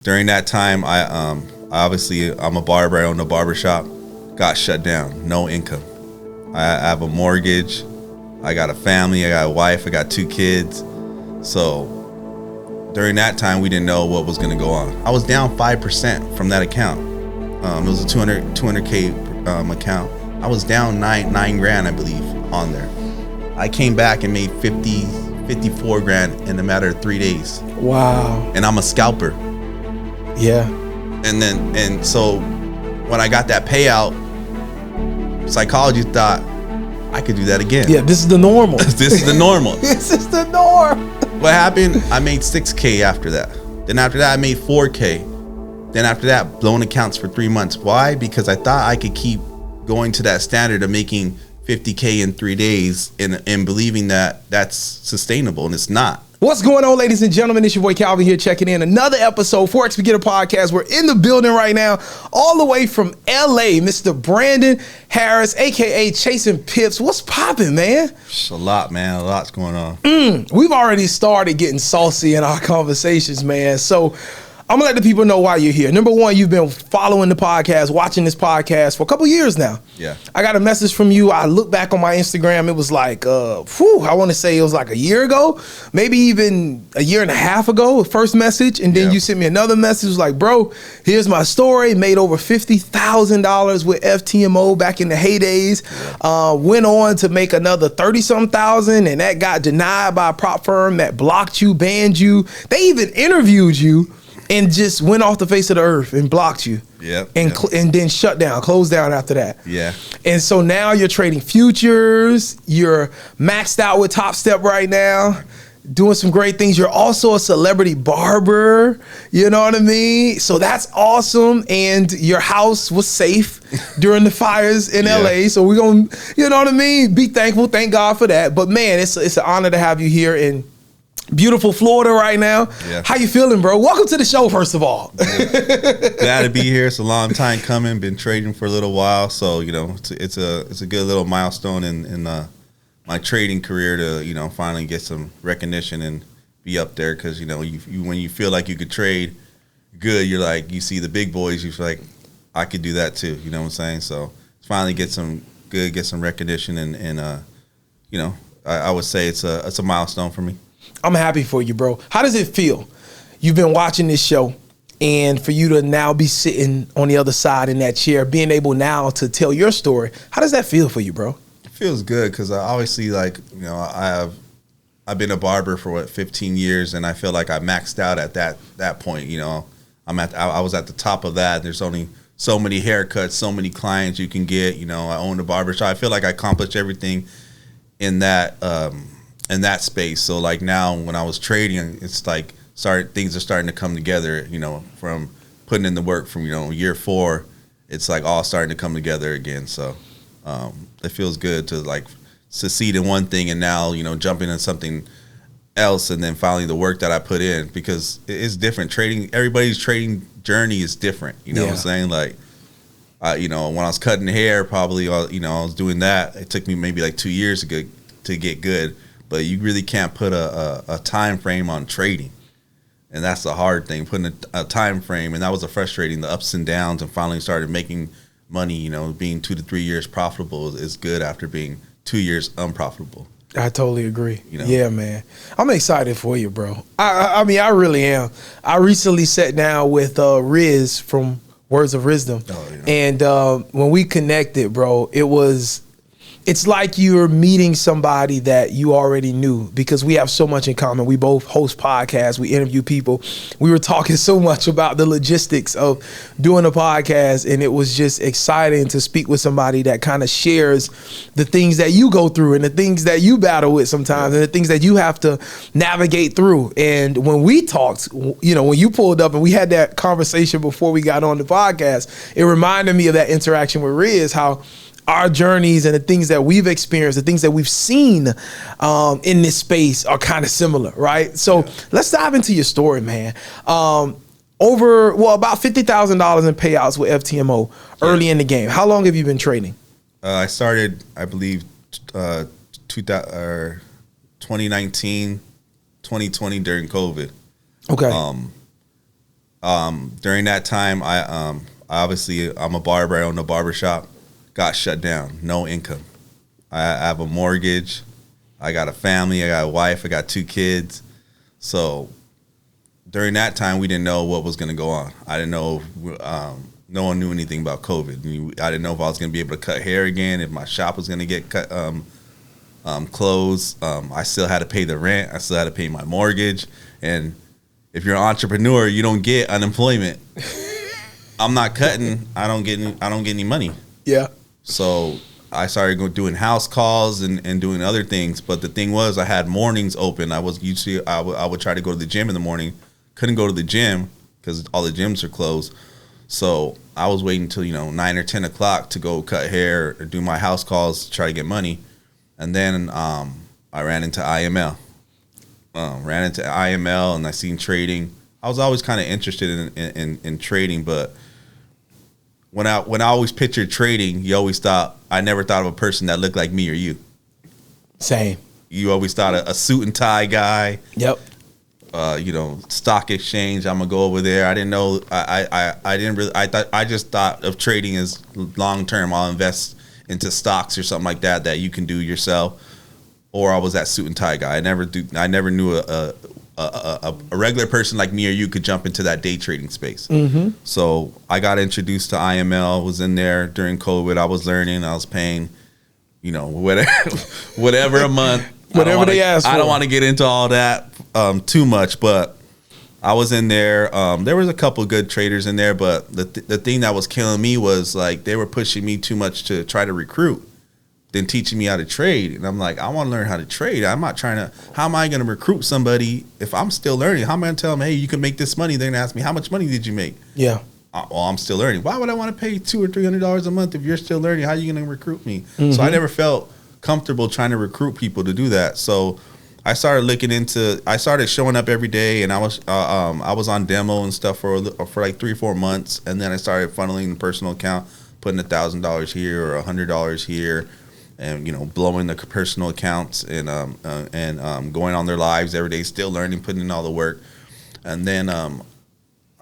During that time, I'm a barber. I own a barber shop. Got shut down. No income. I have a mortgage. I got a family. I got a wife. I got 2 kids. So during that time, we didn't know what was going to go on. I was down 5% from that account. It was a 200K account. I was down nine grand, I believe, on there. I came back and made 54 grand in a matter of 3 days. Wow. And I'm a scalper. Yeah. And so when I got that payout, psychology thought I could do that again. Yeah, this is the normal. This is the normal. This is the norm. What happened? I made 6K after that. Then after that, I made 4K. Then after that, blown accounts for 3 months. Why? Because I thought I could keep going to that standard of making 50K in 3 days and believing that that's sustainable, and it's not. What's going on, ladies and gentlemen? It's your boy Calvin here checking in. Another episode, Forex Beginner Podcast. We're in the building right now, all the way from LA, Mr. Brandon Harris, aka Chasing Pips. What's popping, man? It's a lot, man. A lot's going on. We've already started getting saucy in our conversations, man. So I'm gonna let the people know why you're here. Number one, you've been following the podcast, watching this podcast for a couple years now. Yeah. I got a message from you. I look back on my Instagram. It was like, I want to say it was like a year ago, maybe even a year and a half ago, first message. And then you sent me another message. It was like, bro, here's my story. Made over $50,000 with FTMO back in the heydays. Went on to make another 30-something thousand, and that got denied by a prop firm that blocked you, banned you. They even interviewed you and just went off the face of the earth and blocked you. Yep. And then shut down, closed down after that. Yeah. And so now you're trading futures. You're maxed out with Top Step right now, doing some great things. You're also a celebrity barber. You know what I mean? So that's awesome. And your house was safe during the fires in LA. So we're going to, you know what I mean? Be thankful. Thank God for that. But man, it's an honor to have you here in beautiful Florida right now. Yeah. How you feeling, bro? Welcome to the show, first of all. Glad to be here. It's a long time coming. Been trading for a little while, so it's a good little milestone in my trading career to finally get some recognition and be up there. Because you when you feel like you could trade good, you're like, you see the big boys, you're like, I could do that too. You know what I'm saying? So finally get some recognition and I would say it's a milestone for me. I'm happy for you, bro. How does it feel? You've been watching this show, and for you to now be sitting on the other side in that chair, being able now to tell your story, how does that feel for you, bro? It feels good because obviously, I've been a barber for 15 years, and I feel like I maxed out at that point. I was at the top of that. There's only so many haircuts, so many clients you can get. I own a barber shop. I feel like I accomplished everything in that space. So like now when I was trading, it's like things are starting to come together, from putting in the work from, year 4, it's like all starting to come together again. So it feels good to like succeed in one thing and now, jumping into something else, and then finally the work that I put in, because it's different. Trading, everybody's trading journey is different. You know what I'm saying? Like, when I was cutting hair, probably, I was doing that. It took me maybe like 2 years to get good. But you really can't put a time frame on trading, and that's the hard thing, putting a time frame. And that was frustrating, the ups and downs, and finally started making money. Being 2 to 3 years profitable is good after being 2 years unprofitable. I totally agree. Yeah, man. I'm excited for you, bro. I mean, I really am. I recently sat down with Riz from Words of Wisdom, and when we connected, bro, it's like you're meeting somebody that you already knew, because we have so much in common. We both host podcasts. We interview people. We were talking so much about the logistics of doing a podcast, and it was just exciting to speak with somebody that kind of shares the things that you go through and the things that you battle with sometimes and the things that you have to navigate through. And when we talked, when you pulled up and we had that conversation before we got on the podcast, it reminded me of that interaction with Riz, how our journeys and the things that we've experienced, the things that we've seen in this space are kind of similar, right? So let's dive into your story, man. About $50,000 in payouts with FTMO early in the game. How long have you been trading? I started, I believe, 2019, 2020 during COVID. Okay. During that time, obviously I'm a barber. I own a barber shop. Got shut down. No income. I have a mortgage. I got a family. I got a wife. I got 2 kids. So during that time, we didn't know what was going to go on. I didn't know. No one knew anything about COVID. I didn't know if I was going to be able to cut hair again. If my shop was going to get cut, closed. I still had to pay the rent. I still had to pay my mortgage. And if you're an entrepreneur, you don't get unemployment. I'm not cutting. I don't get any money. Yeah. So I started doing house calls and doing other things. But the thing was, I had mornings open. I would try to go to the gym in the morning. Couldn't go to the gym because all the gyms are closed. So I was waiting until 9 or 10 o'clock to go cut hair or do my house calls to try to get money. And then I ran into IML. And I seen trading. I was always kind of interested in trading, but when I always pictured trading, I never thought of a person that looked like me or you. Same. You always thought a suit and tie guy. Yep. Stock exchange. I'm gonna go over there. I didn't know. I just thought of trading as long term. I'll invest into stocks or something like that you can do yourself. Or I was that suit and tie guy. I never knew a regular person like me or you could jump into that day trading space. Mm-hmm. So I got introduced to IML. Was in there during COVID. I was learning. I was paying, whatever a month. Whatever they asked for. I don't want to get into all that too much, but I was in there. There was a couple good traders in there, but the thing that was killing me was like they were pushing me too much to try to recruit than teaching me how to trade. And I'm like, I want to learn how to trade. I'm not trying to. How am I going to recruit somebody if I'm still learning? How am I going to tell them, hey, you can make this money? They're going to ask me, how much money did you make? Yeah. Well, I'm still learning. Why would I want to pay $200 or $300 a month if you're still learning? How are you going to recruit me? Mm-hmm. So I never felt comfortable trying to recruit people to do that. So I started showing up every day, and I was on demo and stuff for like 3 or 4 months, and then I started funneling the personal account, putting $1,000 here or $100 here, and blowing the personal accounts and going on their lives every day, still learning, putting in all the work, and then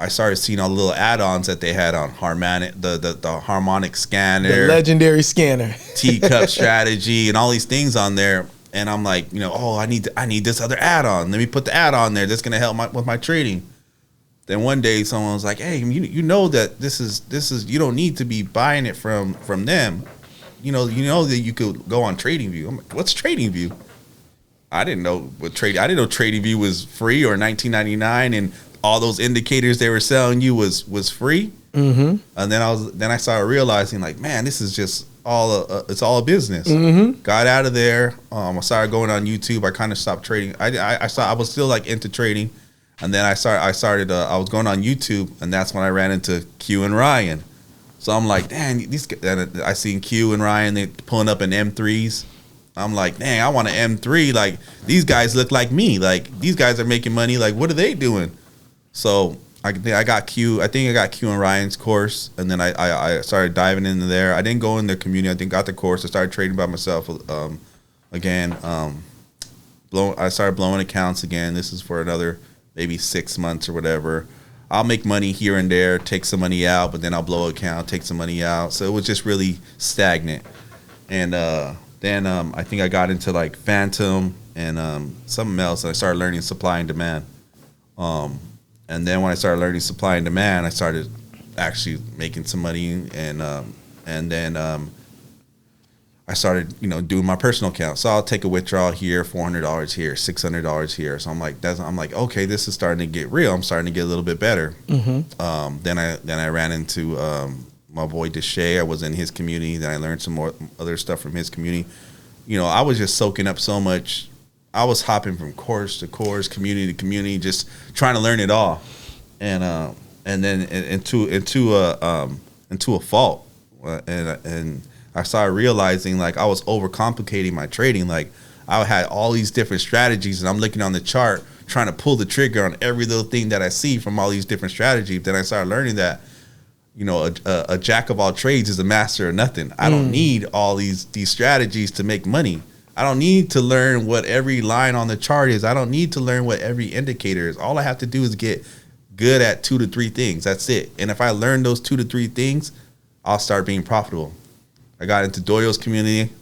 I started seeing all the little add-ons that they had on Harmonic, the harmonic scanner, the legendary scanner, teacup strategy, and all these things on there. And I'm like, I need this other add-on. Let me put the add-on there. That's gonna help with my trading. Then one day someone was like, hey, that this is you don't need to be buying it from them. You know that you could go on TradingView. I'm like, what's TradingView? I didn't know TradingView was free or $19.99 and all those indicators they were selling you was free. Mm-hmm. And then I started realizing, like, man, this is just it's all a business. Mm-hmm. Got out of there. I started going on YouTube. I kind of stopped trading. I was still like into trading, and then I started. I was going on YouTube, and that's when I ran into Q and Ryan. So I'm like, dang, I seen Q and Ryan, they pulling up in M3s. I'm like, dang, I want an M3. Like, these guys look like me. Like, these guys are making money. Like, what are they doing? So I got Q and Ryan's course, and then I started diving into there. I didn't go in the community. I got the course. I started trading by myself again. I started blowing accounts again. This is for another maybe 6 months or whatever. I'll make money here and there, take some money out, but then I'll blow an account, take some money out. So it was just really stagnant. And then I think I got into like Phantom and something else, and I started learning supply and demand. And then when I started learning supply and demand, I started actually making some money, and then I started doing my personal account. So I'll take a withdrawal here, $400 here, $600 here. So I'm like, okay, this is starting to get real. I'm starting to get a little bit better. Mm-hmm. Then I ran into my boy Deshay. I was in his community. Then I learned some more other stuff from his community. I was just soaking up so much. I was hopping from course to course, community to community, just trying to learn it all, and then into a fault, and I started realizing like I was overcomplicating my trading. Like I had all these different strategies, and I'm looking on the chart trying to pull the trigger on every little thing that I see from all these different strategies. Then I started learning that a jack of all trades is a master of nothing. I don't need all these strategies to make money. I don't need to learn what every line on the chart is. I don't need to learn what every indicator is. All I have to do is get good at 2 to 3 things. That's it. And if I learn those 2 to 3 things, I'll start being profitable. I got into Doyo's community.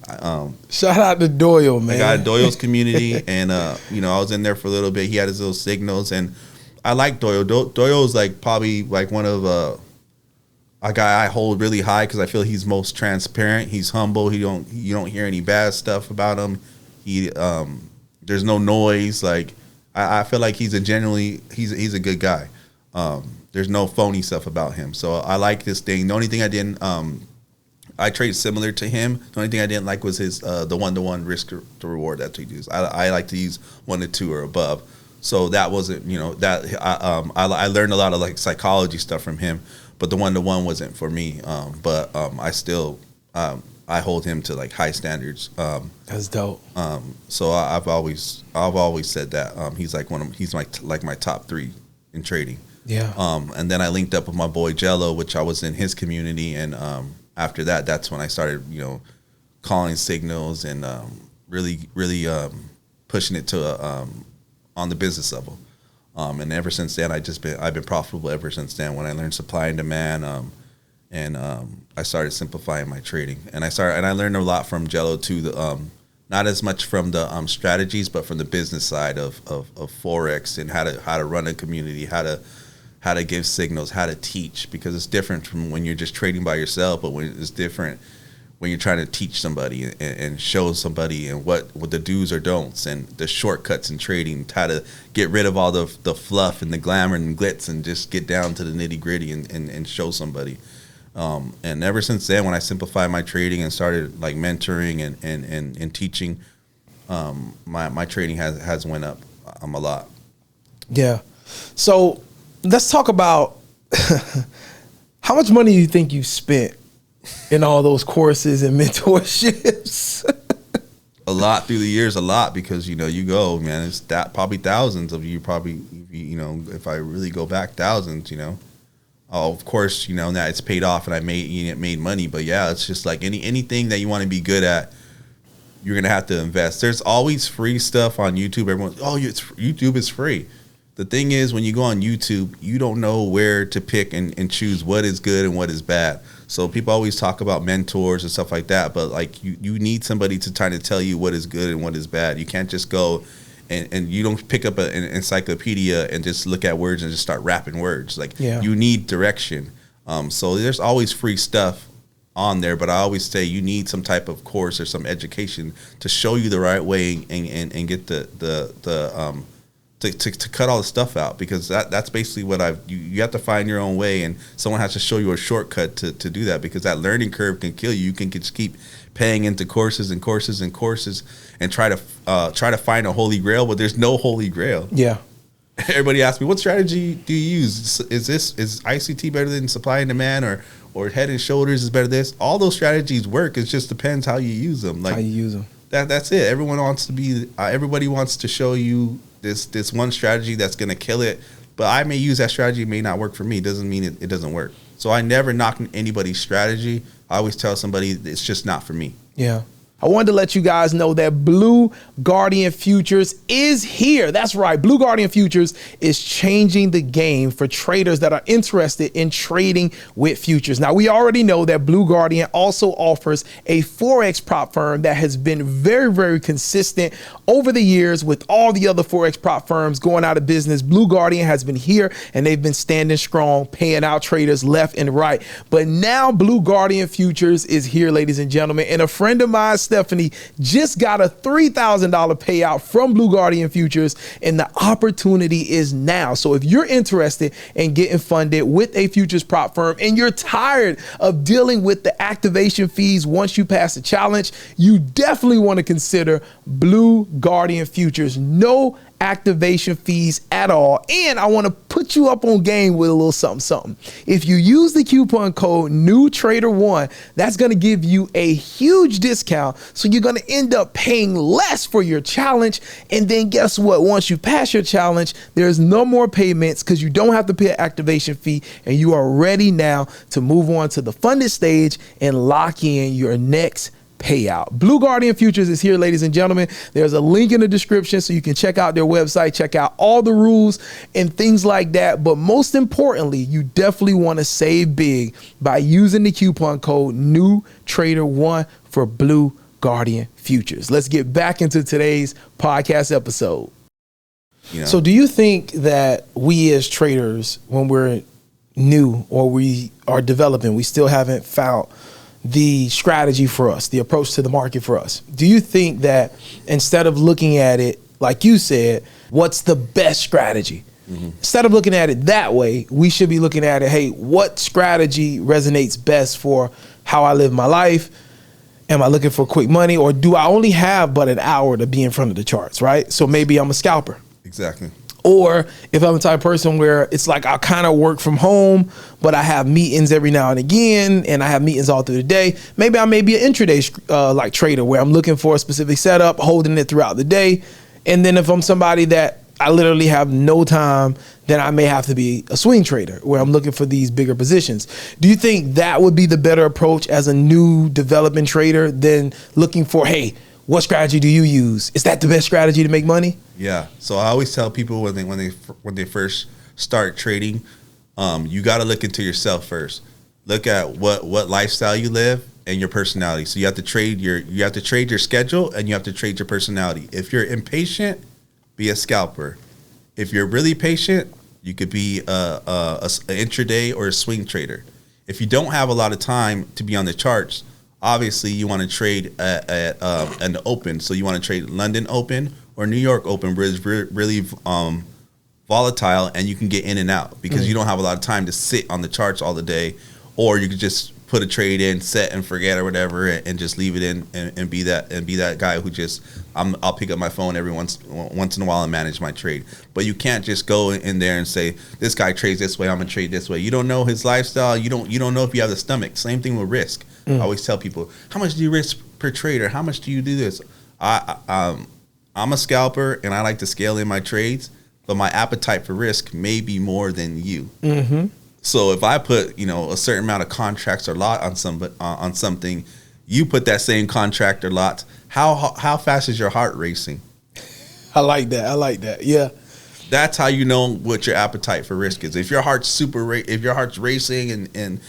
Shout out to Doyo, man. I got Doyo's community, and you know, I was in there for a little bit. He had his little signals, and I like Doyo. Doyo's like probably like one of a guy I hold really high because I feel he's most transparent. He's humble. You don't hear any bad stuff about him. There's no noise. Like I feel like he's a good guy. There's no phony stuff about him. So I like this thing. The only thing I didn't I trade similar to him. The only thing I didn't like was his the 1-to-1 risk to reward that he used. I like to use 1 to 2 or above. So that wasn't, you know, that I learned a lot of like psychology stuff from him, but the 1-to-1 wasn't for me. But I still I hold him to like high standards. That's dope. So I've always said that he's like my top 3 in trading. Yeah. And then I linked up with my boy Jello, which I was in his community, and after that, that's when I started, you know, calling signals and really pushing it to on the business level. And ever since then, I've been profitable ever since then. When I learned supply and demand, and I started simplifying my trading, and I learned a lot from Jello too. Not as much from the strategies, but from the business side of Forex and how to run a community, how to give signals, how to teach, because it's different from when you're just trading by yourself, but it's different when you're trying to teach somebody and show somebody and what the do's or don'ts and the shortcuts in trading, how to get rid of all the fluff and the glamour and glitz and just get down to the nitty gritty and show somebody. And ever since then, when I simplified my trading and started like mentoring and teaching, my trading has went up a lot. Yeah. So let's talk about how much money you think you spent in all those courses and mentorships. A lot through the years, because, you know, you go, man, it's probably thousands of you, probably, you know, if I really go back, thousands, you know. Oh, of course, you know, now it's paid off and I made money, but yeah, it's just like anything that you want to be good at, you're going to have to invest. There's always free stuff on YouTube. YouTube is free. The thing is, when you go on YouTube, you don't know where to pick and choose what is good and what is bad. So people always talk about mentors and stuff like that, but like you need somebody to try to tell you what is good and what is bad. You can't just go and you don't pick up an encyclopedia and just look at words and just start rapping words. Like, you need direction. So there's always free stuff on there, but I always say you need some type of course or some education to show you the right way and get to cut all the stuff out, because that's basically what you have to find your own way, and someone has to show you a shortcut to do that, because that learning curve can kill you. You can just keep paying into courses and courses and courses and try to find a holy grail, but there's no holy grail. Yeah. Everybody asks me, what strategy do you use? Is ICT better than supply and demand, or head and shoulders is better than this? All those strategies work. It just depends how you use them. Like, how you use them. That's it. Everybody wants to show you this one strategy that's going to kill it, but I may use that strategy. It may not work for me. It doesn't mean it doesn't work. So I never knock anybody's strategy. I always tell somebody it's just not for me. Yeah. I wanted to let you guys know that Blue Guardian Futures is here. That's right. Blue Guardian Futures is changing the game for traders that are interested in trading with futures. Now, we already know that Blue Guardian also offers a Forex prop firm that has been very, very consistent over the years with all the other Forex prop firms going out of business. Blue Guardian has been here and they've been standing strong, paying out traders left and right. But now Blue Guardian Futures is here, ladies and gentlemen. And a friend of mine, Stephanie, just got a $3,000 payout from Blue Guardian Futures, and the opportunity is now. So if you're interested in getting funded with a futures prop firm and you're tired of dealing with the activation fees once you pass the challenge, you definitely want to consider Blue Guardian Futures. No activation fees at all. And I want to put you up on game with a little something. If you use the coupon code NEWTRADER1, that's going to give you a huge discount. So you're going to end up paying less for your challenge. And then guess what? Once you pass your challenge, there's no more payments because you don't have to pay an activation fee, and you are ready now to move on to the funded stage and lock in your next payout. Blue Guardian Futures is here, ladies and gentlemen. There's a link in the description so you can check out their website, check out all the rules and things like that. But most importantly, you definitely want to save big by using the coupon code NEWTRADER1 for Blue Guardian Futures. Let's get back into today's podcast episode. So do you think that we as traders, when we're new or we are developing, we still haven't found the strategy for us, the approach to the market for us? Do you think that instead of looking at it, like you said, what's the best strategy? Instead of looking at it that way, we should be looking at it, hey, what strategy resonates best for how I live my life? Am I looking for quick money, or do I only have but an hour to be in front of the charts, right? So maybe I'm a scalper. Exactly. Or if I'm the type of person where it's like I kind of work from home, but I have meetings every now and again, and I have meetings all through the day. Maybe I may be an intraday like trader where I'm looking for a specific setup, holding it throughout the day. And then if I'm somebody that I literally have no time, then I may have to be a swing trader where I'm looking for these bigger positions. Do you think that would be the better approach as a new developing trader than looking for, hey, what strategy do you use? Is that the best strategy to make money? Yeah. So I always tell people when they first start trading, you got to look into yourself first. Look at what lifestyle you live and your personality. So you have to trade your schedule, and you have to trade your personality. If you're impatient, be a scalper. If you're really patient, you could be a intraday or a swing trader. If you don't have a lot of time to be on the charts, obviously you want to trade at an open. So you want to trade London Open or New York Open, where it's really volatile, and you can get in and out because you don't have a lot of time to sit on the charts all the day. Or you could just put a trade in, set and forget or whatever, and just leave it in and be that guy who just I'll pick up my phone every once in a while and manage my trade. But you can't just go in there and say, this guy trades this way, I'm gonna trade this way. You don't know his lifestyle. You don't know if you have the stomach. Same thing with risk. I always tell people, how much do you risk per trade, or how much do you do this? I'm a scalper, and I like to scale in my trades, but my appetite for risk may be more than you. So if I put a certain amount of contracts or lot on something, you put that same contract or lot. How fast is your heart racing? I like that. Yeah. That's how you know what your appetite for risk is. If your heart's if your heart's racing and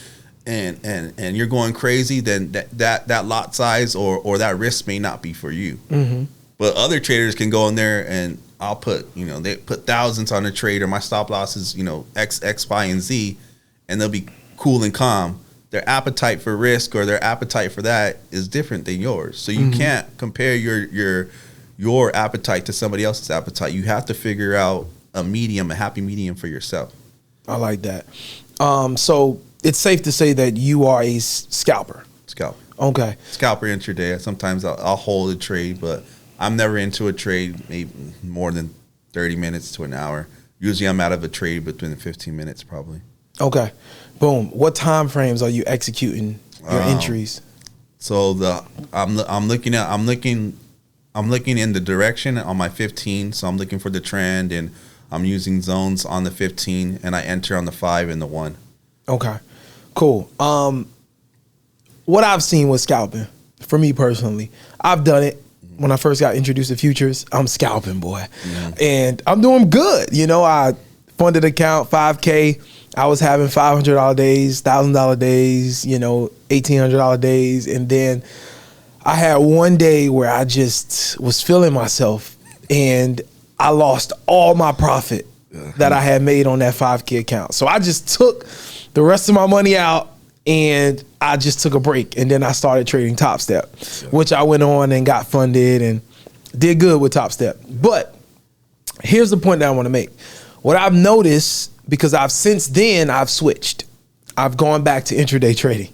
you're going crazy, then that lot size or that risk may not be for you. But other traders can go in there, and I'll put they put thousands on a trade, or my stop loss is X, Y, and Z, and they'll be cool and calm. Their appetite for risk or their appetite for that is different than yours. So you can't compare your appetite to somebody else's appetite. You have to figure out a happy medium for yourself. I like that. So it's safe to say that you are a scalper. Scalper. Okay. Scalper intraday. Sometimes I'll hold a trade, but I'm never into a trade maybe more than 30 minutes to an hour. Usually I'm out of a trade between 15 minutes probably. Okay. Boom. What time frames are you executing your entries? So I'm looking in the direction on my 15. So I'm looking for the trend, and I'm using zones on the 15, and I enter on the 5 and the 1. Okay. Cool. What I've seen with scalping, for me personally, I've done it. When I first got introduced to futures, I'm scalping, boy. And I'm doing good. I funded account, $5K. I was having $500 days, $1,000 days, $1,800 days. And then I had one day where I just was feeling myself, and I lost all my profit that I had made on that 5K account. So I just took the rest of my money out, and I just took a break, and then I started trading Top Step, which I went on and got funded and did good with Top Step. But here's the point that I want to make. What I've noticed, because since then I've switched. I've gone back to intraday trading.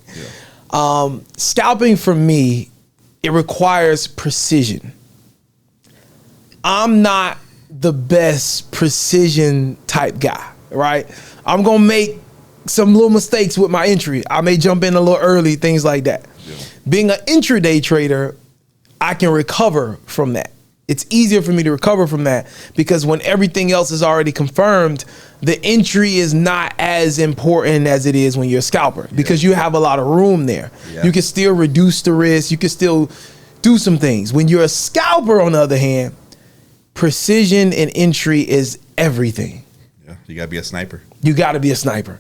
Scalping for me, it requires precision. I'm not the best precision type guy, right? I'm going to make some little mistakes with my entry. I may jump in a little early, things like that. Being an intraday trader, I can recover from that. It's easier for me to recover from that because when everything else is already confirmed, the entry is not as important as it is when you're a scalper because you have a lot of room there. Yeah. You can still reduce the risk. You can still do some things. When you're a scalper, on the other hand, precision and entry is everything. Yeah, you gotta be a sniper. You gotta be a sniper.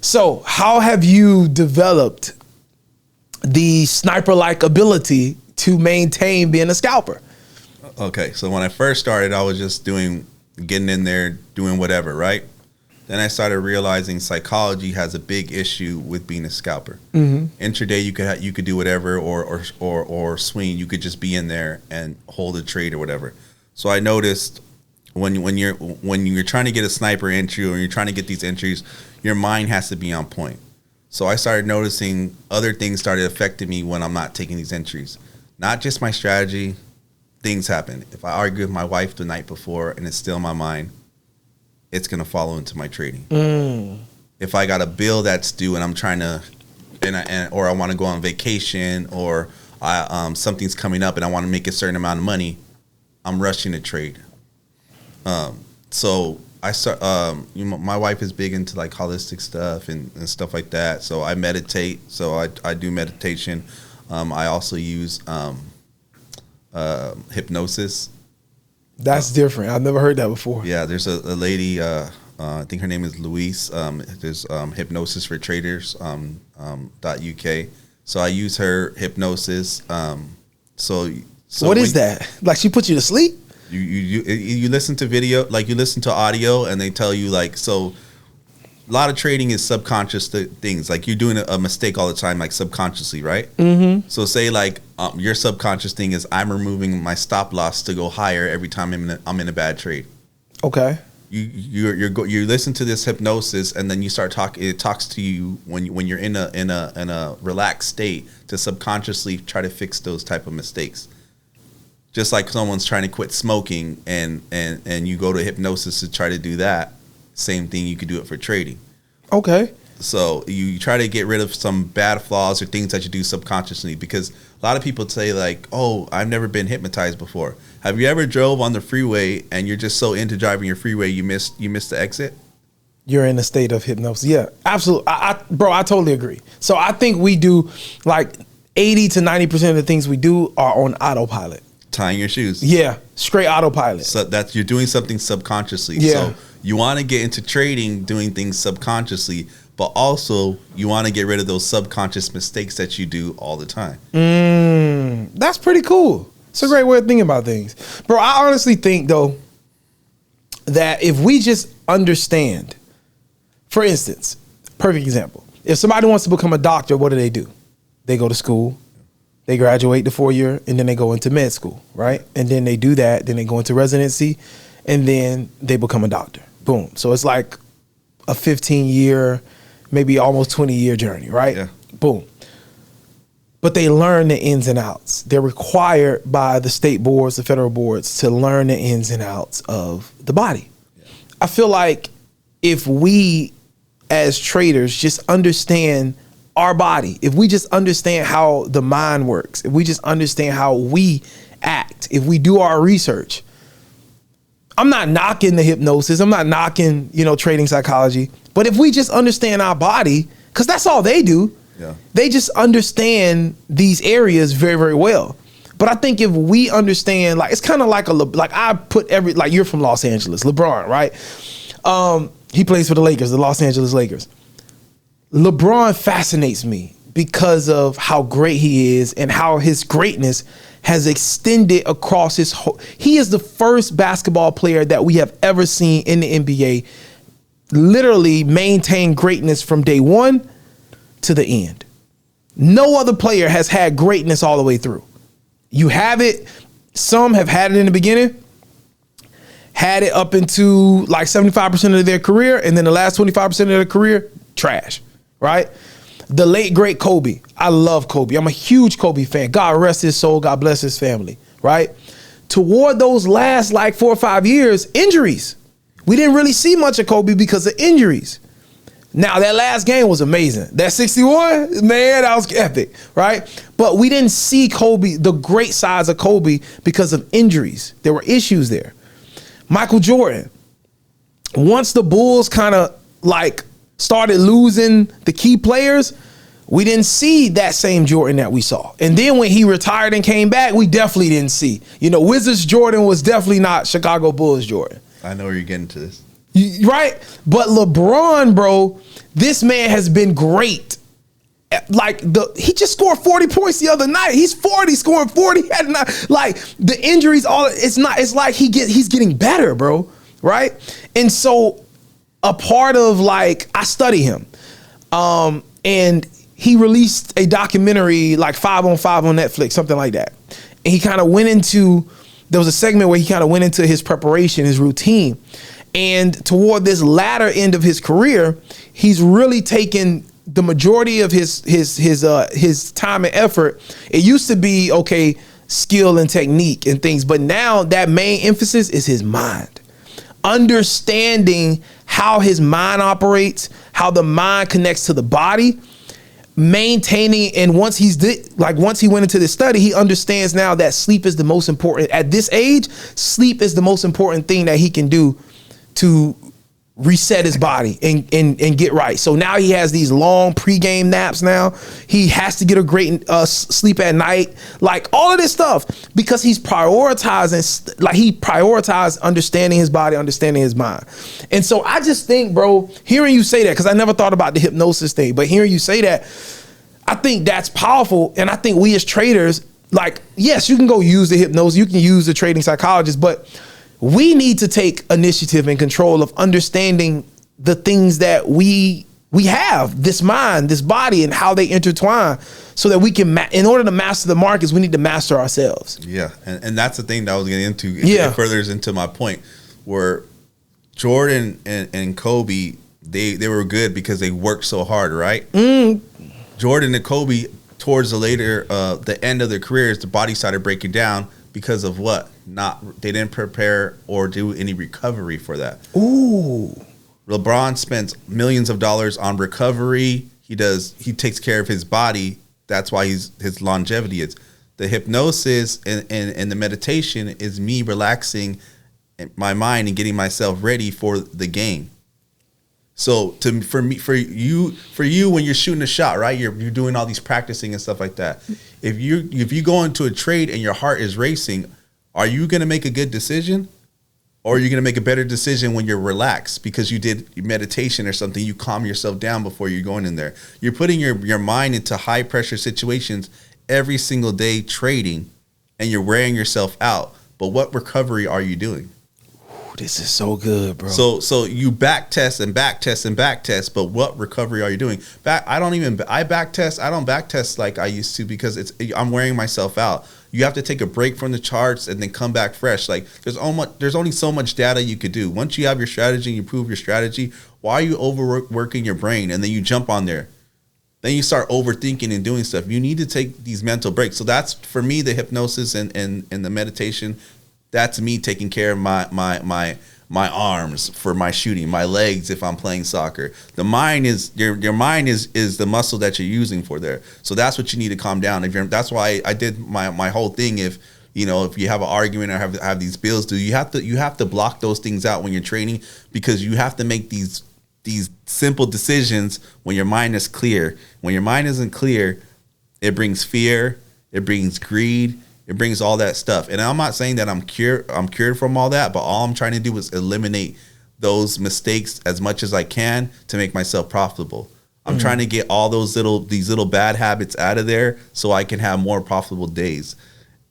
So how have you developed the sniper-like ability to maintain being a scalper? Okay, so when I first started, I was just getting in there, doing whatever, right? Then I started realizing psychology has a big issue with being a scalper. Intraday, you could do whatever, or swing. You could just be in there and hold a trade or whatever. So I noticed when you're trying to get a sniper entry or you're trying to get these entries, your mind has to be on point. So I started noticing other things started affecting me when I'm not taking these entries. Not just my strategy. Things happen. If I argue with my wife the night before and it's still in my mind, it's going to follow into my trading. If I got a bill that's due and I'm trying to, or I want to go on vacation, or something's coming up and I want to make a certain amount of money, I'm rushing to trade. So I start. My wife is big into like holistic stuff and stuff like that. So I meditate. So I do meditation. I also use hypnosis. That's different. I've never heard that before. Yeah, there's a lady, I think her name is Louise. There's hypnosis for traders .uk. So I use her hypnosis. So what is that? Like she puts you to sleep? You listen to video, like you listen to audio, and they tell you like, so a lot of trading is subconscious things. Like you're doing a mistake all the time, like subconsciously, right? So say like your subconscious thing is I'm removing my stop loss to go higher every time I'm in a bad trade. Okay. You listen to this hypnosis and then you start talking. It talks to you when you're in a relaxed state to subconsciously try to fix those type of mistakes. Just like someone's trying to quit smoking and you go to hypnosis to try to do that. Same thing, you could do it for trading. Okay. So you try to get rid of some bad flaws or things that you do subconsciously, because a lot of people say like, oh, I've never been hypnotized before. Have you ever drove on the freeway and you're just so into driving your freeway you missed the exit? You're in a state of hypnosis. Yeah, absolutely. Bro, I totally agree. So I think we do like 80 to 90% of the things we do are on autopilot. Tying your shoes. Yeah, straight autopilot. So that's, you're doing something subconsciously. Yeah. So you want to get into trading doing things subconsciously, but also you want to get rid of those subconscious mistakes that you do all the time. That's pretty cool. It's a great way of thinking about things. Bro, I honestly think, though, that if we just understand, for instance, perfect example, if somebody wants to become a doctor, what do? They go to school. They graduate the 4-year, and then they go into med school, right? And then they do that. Then they go into residency, and then they become a doctor. Boom. So it's like a 15-year, maybe almost 20-year journey, right? Yeah. Boom. But they learn the ins and outs. They're required by the state boards, the federal boards, to learn the ins and outs of the body. Yeah. I feel like if we, as traders, just understand our body, if we just understand how the mind works, if we just understand how we act, if we do our research, I'm not knocking the hypnosis, I'm not knocking, trading psychology, but if we just understand our body, because that's all they do, they just understand these areas very, very well. But I think if we understand, like, it's kind of like like you're from Los Angeles, LeBron, right? He plays for the Lakers, the Los Angeles Lakers. LeBron fascinates me because of how great he is and how his greatness has extended across his whole. He is the first basketball player that we have ever seen in the NBA literally maintain greatness from day one to the end. No other player has had greatness all the way through. You have it. Some have had it in the beginning, had it up into like 75% of their career, and then the last 25% of their career, trash. Right? The late, great Kobe. I love Kobe. I'm a huge Kobe fan. God rest his soul. God bless his family. Right? Toward those last like 4 or 5 years, injuries. We didn't really see much of Kobe because of injuries. Now, that last game was amazing. That 61, man, that was epic, right? But we didn't see Kobe, the great sides of Kobe, because of injuries. There were issues there. Michael Jordan, once the Bulls kind of like started losing the key players, we didn't see that same Jordan that we saw. And then when he retired and came back, we definitely didn't see. Wizards Jordan was definitely not Chicago Bulls Jordan. I know where you're getting to this. Right? But LeBron, bro, this man has been great. He just scored 40 points the other night. He's 40, scoring 40. Like the injuries, it's like he's getting better, bro. Right? And so a part of I study him. And he released a documentary 5 on 5 on Netflix, something like that. And he kind of there was a segment where he kind of went into his preparation, his routine. And toward this latter end of his career, he's really taken the majority of his time and effort. It used to be, skill and technique and things, but now that main emphasis is his mind. Understanding how his mind operates, how the mind connects to the body, maintaining, and once he went into this study, he understands now that sleep is the most important. At this age, sleep is the most important thing that he can do to reset his body and get right. So now he has these long pregame naps now. He has to get a great sleep at night. All of this stuff, because he's prioritizing, he prioritized understanding his body, understanding his mind. And so I just think, bro, hearing you say that, because I never thought about the hypnosis thing, but hearing you say that, I think that's powerful. And I think we as traders, yes, you can go use the hypnosis, you can use the trading psychologist, but we need to take initiative and control of understanding the things that we have, this mind, this body, and how they intertwine, so that we can, in order to master the markets, we need to master ourselves. Yeah, and that's the thing that I was getting into. It furthers into my point, where Jordan and Kobe, they were good because they worked so hard, right? Jordan and Kobe, towards the end of their careers, the body started breaking down because of what? They didn't prepare or do any recovery for that. Ooh. LeBron spends millions of dollars on recovery. He takes care of his body. That's why his longevity is. The hypnosis and the meditation is me relaxing my mind and getting myself ready for the game. So for you when you're shooting a shot, right? You're doing all these practicing and stuff like that. If you go into a trade and your heart is racing, are you going to make a good decision, or are you going to make a better decision when you're relaxed because you did meditation or something? You calm yourself down before you're going in there. You're putting your mind into high pressure situations every single day trading, and you're wearing yourself out. But what recovery are you doing? This is so good, bro. So you back test and back test and back test, but what recovery are you doing? I back test. I don't back test like I used to, because I'm wearing myself out. You have to take a break from the charts and then come back fresh. There's only so much data you could do. Once you have your strategy and you prove your strategy, why are you overworking your brain? And then you jump on there. Then you start overthinking and doing stuff. You need to take these mental breaks. So that's, for me, the hypnosis and the meditation. That's me taking care of my arms for my shooting, my legs if I'm playing soccer. The mind is your mind is the muscle that you're using for there. So that's what you need to calm down. That's why I did my whole thing. If you have an argument or have these bills you have to block those things out when you're training, because you have to make these simple decisions when your mind is clear. When your mind isn't clear, it brings fear, it brings greed. It brings all that stuff. And I'm not saying that I'm cured from all that, but all I'm trying to do is eliminate those mistakes as much as I can to make myself profitable. I'm trying to get all these little bad habits out of there so I can have more profitable days.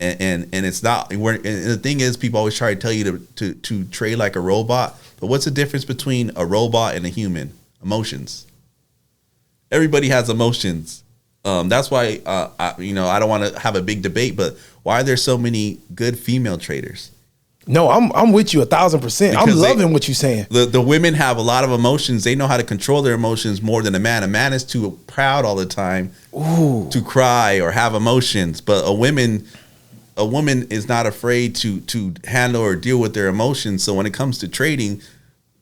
And it's not. And the thing is, people always try to tell you to trade like a robot. But what's the difference between a robot and a human? Emotions. Everybody has emotions. That's why I don't want to have a big debate, but why are there so many good female traders? No, I'm with you 1,000%. I'm loving what you're saying. The women have a lot of emotions. They know how to control their emotions more than a man. A man is too proud all the time to cry or have emotions, but a woman is not afraid to handle or deal with their emotions. So when it comes to trading,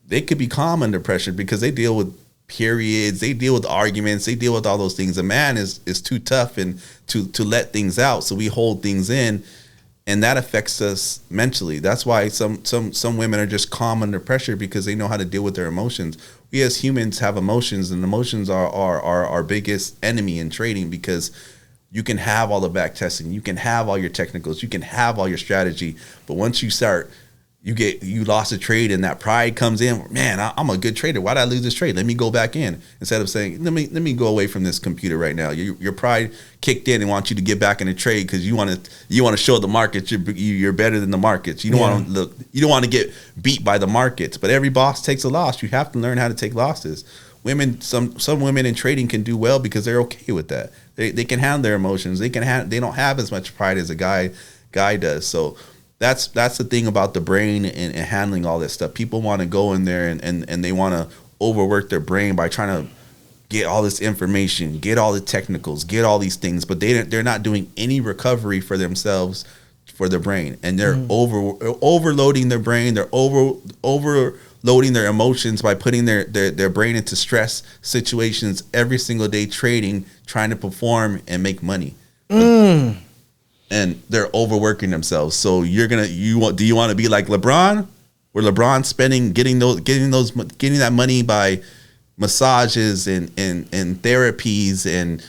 they could be calm under pressure because they deal with periods. They deal with arguments. They deal with all those things. A man is too tough and to let things out. So we hold things in, and that affects us mentally. That's why some women are just calm under pressure, because they know how to deal with their emotions. We as humans have emotions, and emotions are our biggest enemy in trading, because you can have all the back testing, you can have all your technicals, you can have all your strategy, but once you start, you lost a trade and that pride comes in. Man, I'm a good trader. Why did I lose this trade? Let me go back in, instead of saying, let me go away from this computer right now. Your pride kicked in and wants you to get back in the trade, because you want to show the markets you're better than the markets. You don't want to get beat by the markets. But every boss takes a loss. You have to learn how to take losses. Some women in trading can do well because they're okay with that. They can handle their emotions. They don't have as much pride as a guy does. So that's the thing about the brain and handling all this stuff. People want to go in there and they want to overwork their brain by trying to get all this information, get all the technicals, get all these things, but they're not doing any recovery for themselves, for their brain, and they're overloading their brain. They're overloading their emotions by putting their brain into stress situations every single day, trading, trying to perform and make money. And they're overworking themselves. So do you want to be like LeBron, where LeBron's getting that money by massages and therapies and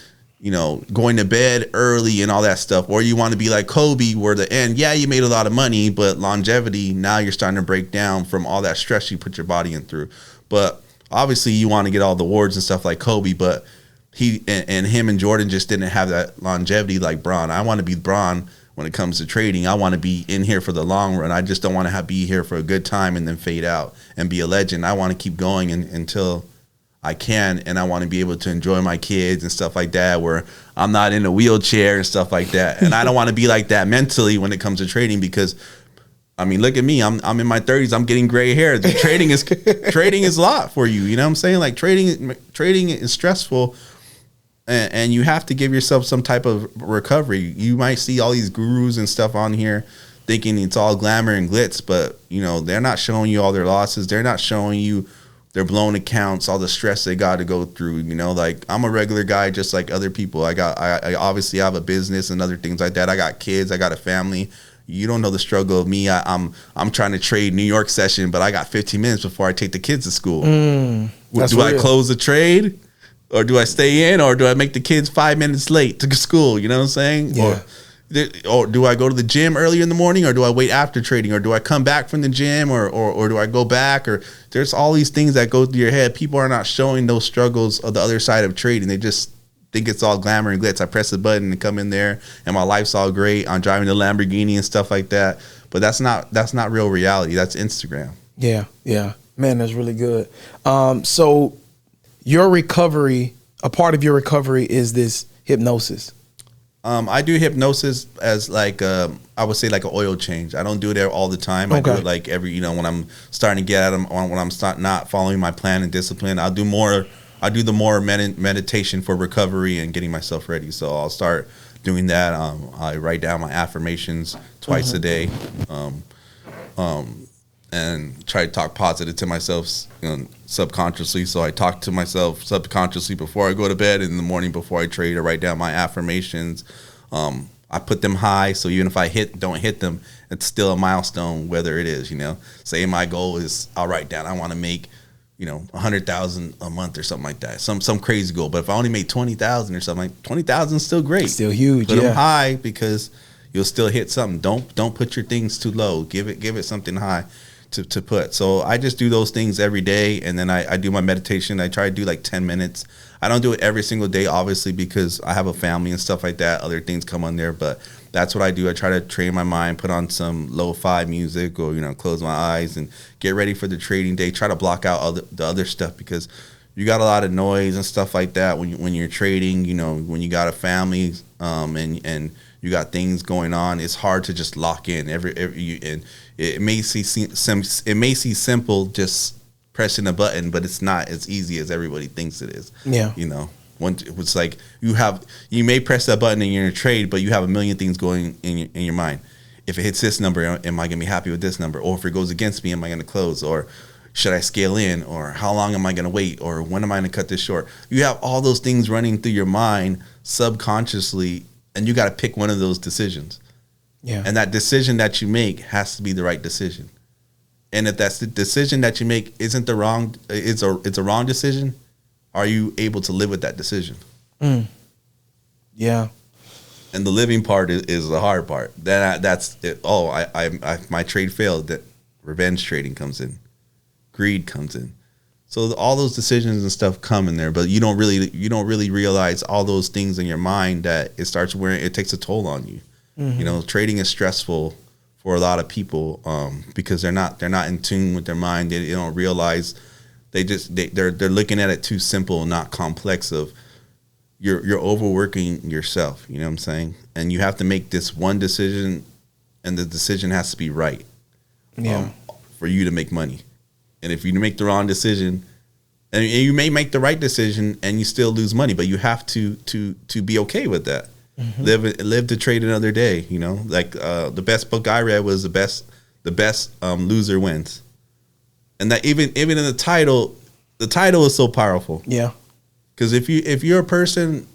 going to bed early and all that stuff? Or you want to be like Kobe, where you made a lot of money, but longevity, now you're starting to break down from all that stress you put your body in through. But obviously you want to get all the awards and stuff like Kobe, but him and Jordan just didn't have that longevity like Bron. I want to be Bron when it comes to trading. I want to be in here for the long run. I just don't want to be here for a good time and then fade out and be a legend. I want to keep going until I can, and I want to be able to enjoy my kids and stuff like that, where I'm not in a wheelchair and stuff like that. And I don't want to be like that mentally when it comes to trading, because I mean, look at me. I'm in my 30s. I'm getting gray hair. Trading is a lot for you. You know what I'm saying? Like trading is stressful. And you have to give yourself some type of recovery. You might see all these gurus and stuff on here thinking it's all glamour and glitz, but they're not showing you all their losses. They're not showing you their blown accounts, all the stress they got to go through. Like, I'm a regular guy just like other people. I obviously have a business and other things like that. I got kids. I got a family. You don't know the struggle of me. I'm trying to trade New York session, but I got 15 minutes before I take the kids to school. Do I close the trade? Or do I stay in, or do I make the kids 5 minutes late to school? You know what I'm saying? Yeah. Or do I go to the gym early in the morning, or do I wait after trading, or do I come back from the gym, or do I go back? Or there's all these things that go through your head. People are not showing those struggles of the other side of trading. They just think it's all glamour and glitz. I press a button and come in there, and my life's all great. I'm driving the Lamborghini and stuff like that. But that's not real reality. That's Instagram. Yeah. Man, that's really good. So your recovery, a part of your recovery is this hypnosis. I do hypnosis as like I would say like an oil change. I don't do it all the time. I do it like every when I'm starting to get at them, when I'm not following my plan and discipline. I do the more meditation for recovery and getting myself ready. So I'll start doing that. I write down my affirmations twice a day. And try to talk positive to myself subconsciously. So I talk to myself subconsciously before I go to bed, in the morning before I trade. I write down my affirmations. I put them high, so even if I don't hit them, it's still a milestone, whether it is, Say my goal is, I'll write down, I want to make, 100,000 a month or something like that. Some crazy goal. But if I only made 20,000 or something, like 20,000 is still great. Still huge. Put them high, because you'll still hit something. Don't put your things too low. Give it something high to put. So I just do those things every day, and then I do my meditation. I try to do like 10 minutes. I don't do it every single day, obviously, because I have a family and stuff like that. Other things come on there, but that's what I do. I try to train my mind, put on some lo-fi music, or close my eyes and get ready for the trading day. Try to block out the other stuff, because you got a lot of noise and stuff like that when you're trading. When you got a family and you got things going on, it's hard to just lock in. And it may seem simple, just pressing a button, but it's not as easy as everybody thinks it is. Yeah. It's like you may press that button and you're in a trade, but you have a million things going in your mind. If it hits this number, am I gonna be happy with this number? Or if it goes against me, am I gonna close? Or should I scale in, or how long am I going to wait, or when am I going to cut this short? You have all those things running through your mind subconsciously, and you got to pick one of those decisions. Yeah. And that decision that you make has to be the right decision. And if that's the decision that you make isn't the wrong, it's a wrong decision, are you able to live with that decision? Yeah. And the living part is the hard part. That's it. Oh, I my trade failed. That revenge trading comes in, greed comes in. So all those decisions and stuff come in there, but you don't really realize all those things in your mind that it takes a toll on you. You know, trading is stressful for a lot of people because they're not in tune with their mind. They don't realize they're looking at it too simple, not complex. Of you're overworking yourself. You know what I'm saying? And you have to make this one decision, and the decision has to be right. For you to make money. And if you make the wrong decision, and you may make the right decision and you still lose money, but you have to be okay with that. Live to trade another day. You know, like the best book I read was the best loser wins, and that even in the title is so powerful. Yeah, because if you're a person,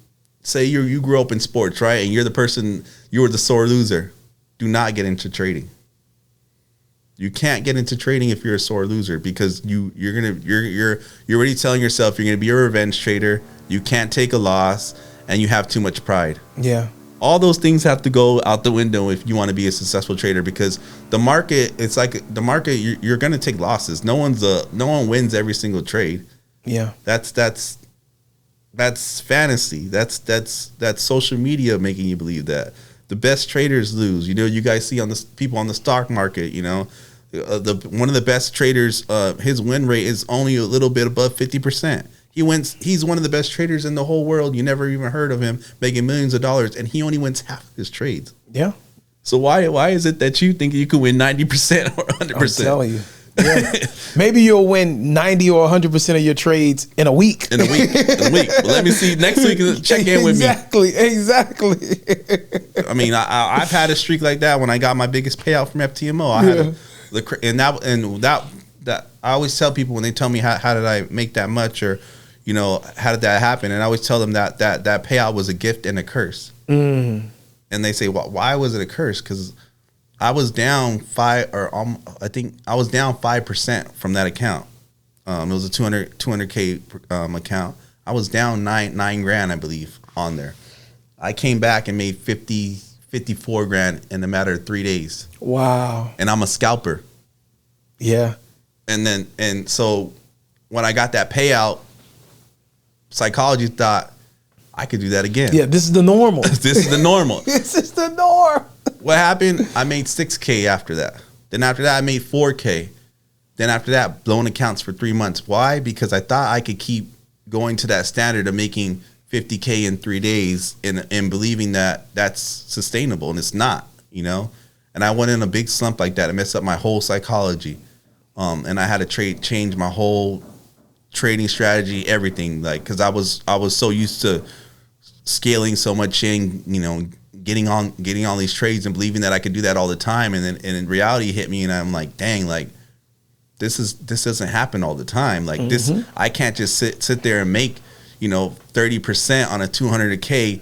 say you grew up in sports, right, and you're the sore loser, do not get into trading. You can't get into trading if you're a sore loser, because you're already telling yourself you're gonna be a revenge trader. You can't take a loss, and you have too much pride. Yeah. All those things have to go out the window if you want to be a successful trader, because the market, it's like the market, you're going to take losses. No one wins every single trade. Yeah. That's fantasy. That's social media making you believe that. The best traders lose. You know, you guys see people on the stock market, you know, one of the best traders, his win rate is only a little bit above 50%. He's one of the best traders in the whole world. You never even heard of him, making millions of dollars, and he only wins half of his trades. Yeah. So why is it that you think you can win 90% or 100%? I'm telling you. Yeah. Maybe you'll win 90 or 100% of your trades in a week. In a week. Well, let me see next week. Check in with me. Exactly. I mean, I've had a streak like that when I got my biggest payout from FTMO. That I always tell people when they tell me how did I make that much, or you know, how did that happen? And I always tell them that payout was a gift and a curse. And they say, well, why was it a curse? Because I was down 5% from that account. It was a 200K account. I was down nine grand, I believe, on there. I came back and made 54 grand in a matter of 3 days. Wow. And I'm a scalper. Yeah. And so when I got that payout, psychology thought I could do that again. Yeah, this is the normal. This is the normal. This is the norm. What happened? I made 6K after that. Then after that, I made 4K. Then after that, blown accounts for 3 months. Why? Because I thought I could keep going to that standard of making 50K in 3 days and believing that that's sustainable, and it's not, you know? And I went in a big slump like that. I messed up my whole psychology. And I had to change my whole trading strategy, everything, like, because I was so used to scaling so much in, you know, getting on these trades and believing that I could do that all the time, and then in reality hit me, and I'm like, dang, like this doesn't happen all the time. Like this, I can't just sit there and make, you know, 30% on a 200K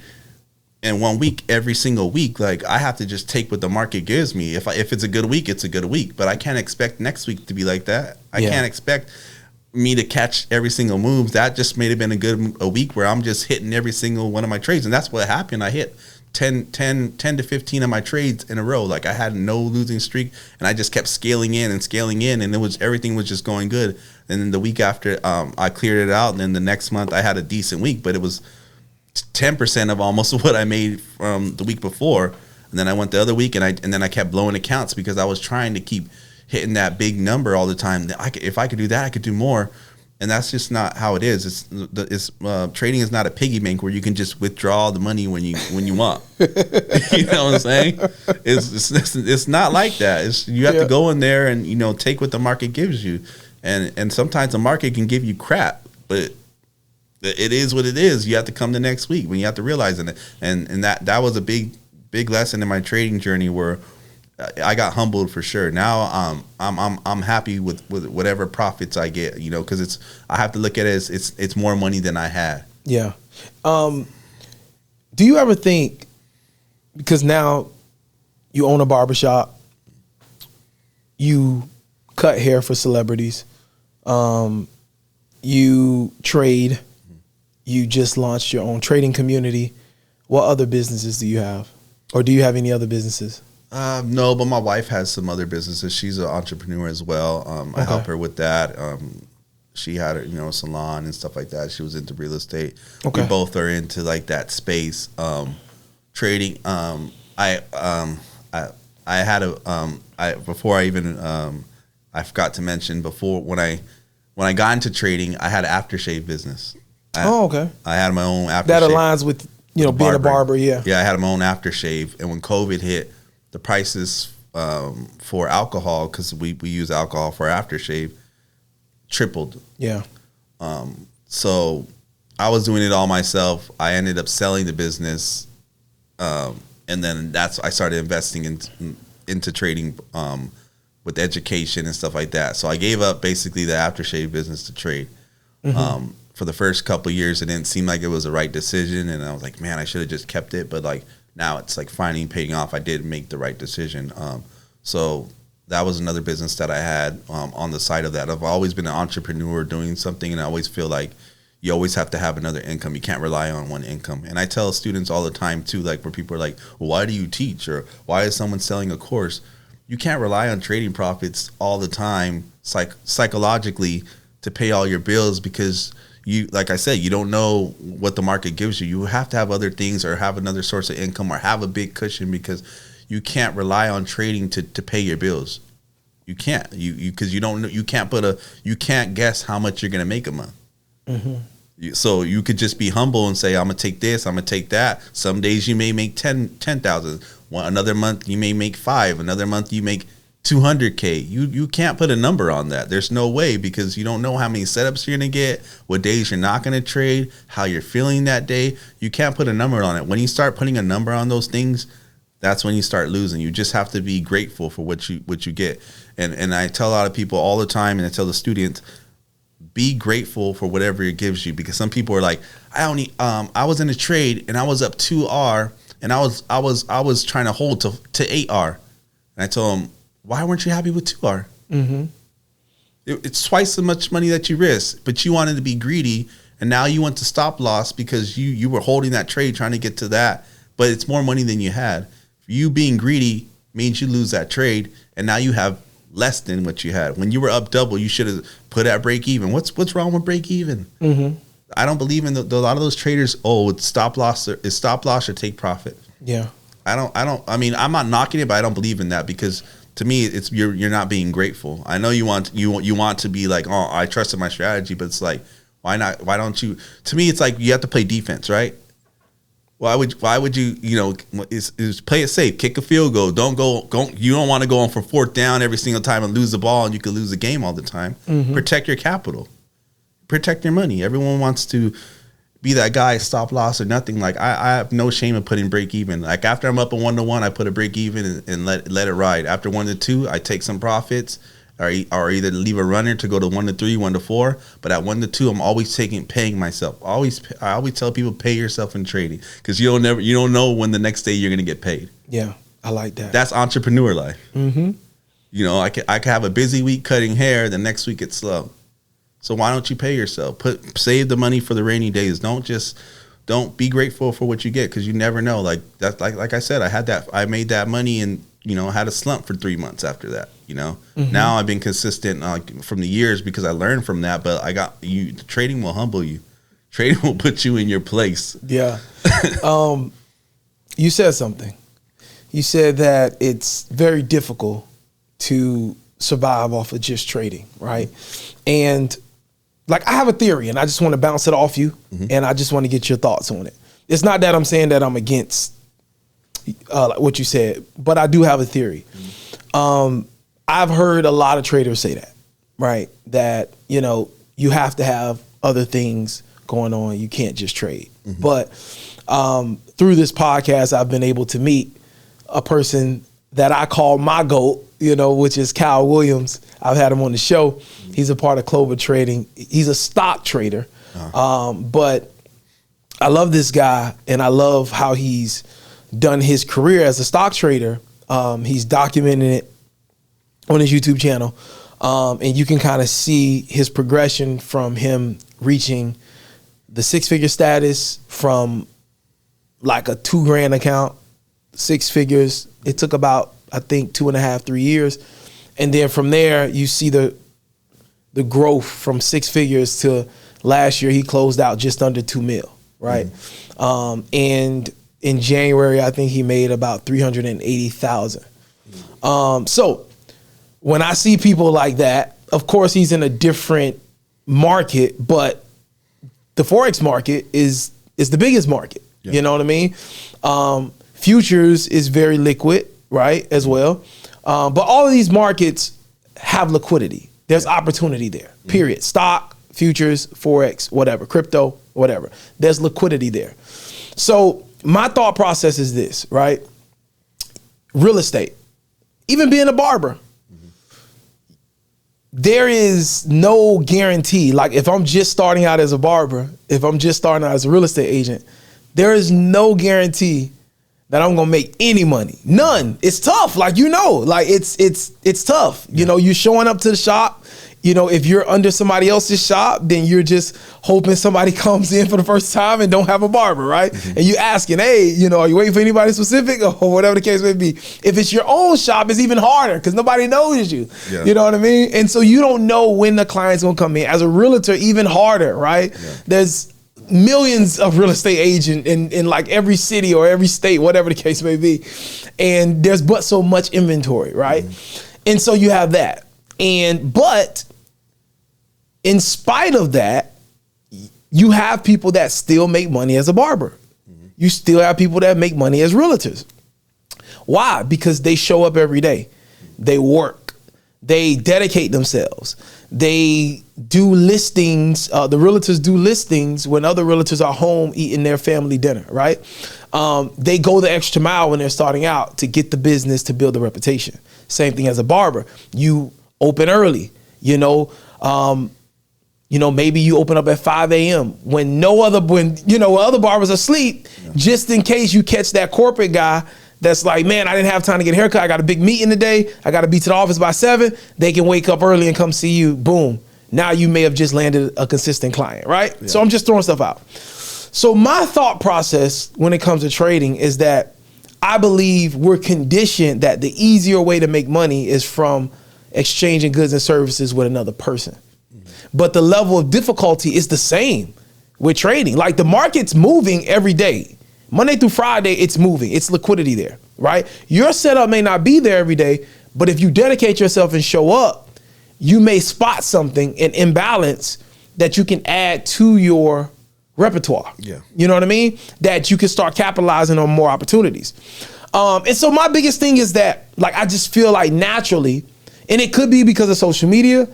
in 1 week every single week. Like I have to just take what the market gives me. If it's a good week, it's a good week. But I can't expect next week to be like that. I can't expect me to catch every single move. That just may have been a week where I'm just hitting every single one of my trades, and that's what happened. I hit 10 to 15 of my trades in a row. Like I had no losing streak, and I just kept scaling in, and everything was just going good. And then the week after, I cleared it out, and then the next month I had a decent week, but it was 10% of almost what I made from the week before. And then I went the other week, and then I kept blowing accounts because I was trying to keep hitting that big number all the time. If I could do that, I could do more. And that's just not how it is. Trading is not a piggy bank where you can just withdraw the money when you want. You know what I'm saying? It's not like that. You have to go in there and, you know, take what the market gives you. And sometimes the market can give you crap, but it is what it is. You have to come the next week when you have to realize it. And that was a big lesson in my trading journey, where I got humbled for sure. Now I'm happy with whatever profits I get, you know, because I have to look at it as it's more money than I had. Yeah. Do you ever think, because now you own a barbershop, you cut hair for celebrities, you trade, you just launched your own trading community. What other businesses do you have? Or do you have any other businesses? No, but my wife has some other businesses. She's an entrepreneur as well. I help her with that. She had a salon and stuff like that. She was into real estate. Okay. We both are into like that space. Trading. I forgot to mention before when I got into trading, I had an aftershave business. Okay. I had my own aftershave. That aligns with being a barber. Yeah. Yeah, I had my own aftershave, and when COVID hit, the prices for alcohol, because we use alcohol for aftershave, tripled. Yeah. So I was doing it all myself. I ended up selling the business, and then I started investing into trading with education and stuff like that. So I gave up basically the aftershave business to trade. Mm-hmm. For the first couple of years, it didn't seem like it was the right decision, and I was like, man, I should have just kept it. But like now, it's like finally paying off. I did make the right decision. So that was another business that I had on the side of that. I've always been an entrepreneur doing something, and I always feel like you always have to have another income. You can't rely on one income. And I tell students all the time too, like where people are like, well, why do you teach? Or why is someone selling a course? You can't rely on trading profits all the time psychologically to pay all your bills, because you, like I said, you don't know what the market gives you. You have to have other things, or have another source of income, or have a big cushion, because you can't rely on trading to pay your bills. You can't, because you don't know, you can't guess how much you're gonna make a month. Mm-hmm. So you could just be humble and say, I'm gonna take this, I'm gonna take that. Some days you may make 10,000. Another month you may make 5. Another month you make 200K. You can't put a number on that. There's no way, because you don't know how many setups you're gonna get, what days you're not gonna trade, how you're feeling that day. You can't put a number on it. When you start putting a number on those things, that's when you start losing. You just have to be grateful for what you get. And I tell a lot of people all the time, and I tell the students, be grateful for whatever it gives you, because some people are like, I was in a trade and I was up 2R, and I was trying to hold to 8R, and I told them, why weren't you happy with 2R? Mm-hmm. It's twice as much money that you risk, but you wanted to be greedy, and now you went to stop loss because you were holding that trade trying to get to that, but it's more money than you had. You being greedy means you lose that trade, and now you have less than what you had. When you were up double, you should have put at break even. What's wrong with break even? Mm-hmm. I don't believe in a lot of those traders. Oh, it's stop loss or take profit. Yeah. I mean, I'm not knocking it, but I don't believe in that, because to me, it's you're not being grateful. I know you want to be like, oh, I trusted my strategy, but it's like, why not? Why don't you? To me, it's like you have to play defense, right? Why would you is play it safe, kick a field goal. Don't go. You don't want to go on for 4th down every single time and lose the ball, and you could lose the game all the time. Mm-hmm. Protect your capital, protect your money. Everyone wants to be that guy, stop loss or nothing. Like I have no shame in putting break even. Like after I'm up a 1-to-1, I put a break even and let it ride. After 1-to-2, I take some profits, or either leave a runner to go to 1-to-3, 1-to-4. But at 1-to-2, I'm always paying myself. I always tell people, pay yourself in trading, because you don't know when the next day you're gonna get paid. Yeah, I like that. That's entrepreneur life. Mm-hmm. I could have a busy week cutting hair, the next week it's slow. So why don't you pay yourself? Save the money for the rainy days. Don't be grateful for what you get, because you never know. Like that, like I said, I made that money, and had a slump for 3 months after that. Mm-hmm. Now I've been consistent from the years, because I learned from that. But trading will humble you. Trading will put you in your place. Yeah. You said something. You said that it's very difficult to survive off of just trading, right? And like, I have a theory, and I just want to bounce it off you, mm-hmm. and I just want to get your thoughts on it. It's not that I'm saying that I'm against what you said, but I do have a theory. Mm-hmm. I've heard a lot of traders say that, right? That, you have to have other things going on. You can't just trade. Mm-hmm. But through this podcast, I've been able to meet a person that I call my GOAT, which is Kyle Williams. I've had him on the show. He's a part of Clover Trading. He's a stock trader. But I love this guy, and I love how he's done his career as a stock trader. He's documenting it on his YouTube channel. And you can kind of see his progression from him reaching the 6-figure status from like a $2,000 account, 6 figures. It took about, I think, 2.5, 3 years. And then from there, you see the growth from 6 figures to last year, he closed out just under 2 mil, right? And in January, I think he made about 380,000. So when I see people like that, of course, he's in a different market, but the Forex market is the biggest market. Yeah. You know what I mean? Futures is very liquid, right, as well. But all of these markets have liquidity. There's opportunity there, period. Stock, futures, Forex, whatever, crypto, whatever. There's liquidity there. So my thought process is this, right? Real estate, even being a barber, there is no guarantee. Like if I'm just starting out as a barber, if I'm just starting out as a real estate agent, there is no guarantee that I'm gonna make any money. None. It's tough. Like, like it's tough. Yeah. You're showing up to the shop. If you're under somebody else's shop, then you're just hoping somebody comes in for the first time and don't have a barber, right? And you asking, hey, are you waiting for anybody specific or whatever the case may be? If it's your own shop, it's even harder because nobody knows you. Yeah. You know what I mean? And so you don't know when the client's gonna come in. As a realtor, even harder, right? Yeah. There's millions of real estate agents in like every city or every state, whatever the case may be. And there's but so much inventory, right? And so you have that. But in spite of that, you have people that still make money as a barber. You still have people that make money as realtors. Why? Because they show up every day. They work. They dedicate themselves. They do listings. The realtors do listings when other realtors are home eating their family dinner, right? They go the extra mile when they're starting out to get the business, to build a reputation. Same thing as a barber. You open early, maybe you open up at 5 a.m. when other barbers are asleep, just in case you catch that corporate guy that's like, man, I didn't have time to get a haircut. I got a big meeting today. I got to be to the office by 7. They can wake up early and come see you. Boom. Now you may have just landed a consistent client, right? Yeah. So I'm just throwing stuff out. So my thought process when it comes to trading is that I believe we're conditioned that the easier way to make money is from exchanging goods and services with another person. But the level of difficulty is the same with trading. Like the market's moving every day. Monday through Friday, it's moving. It's liquidity there, right? Your setup may not be there every day, but if you dedicate yourself and show up, you may spot something, an imbalance that you can add to your repertoire. Yeah. You know what I mean? That you can start capitalizing on more opportunities. And so my biggest thing is that, like, I just feel like naturally, and it could be because of social media,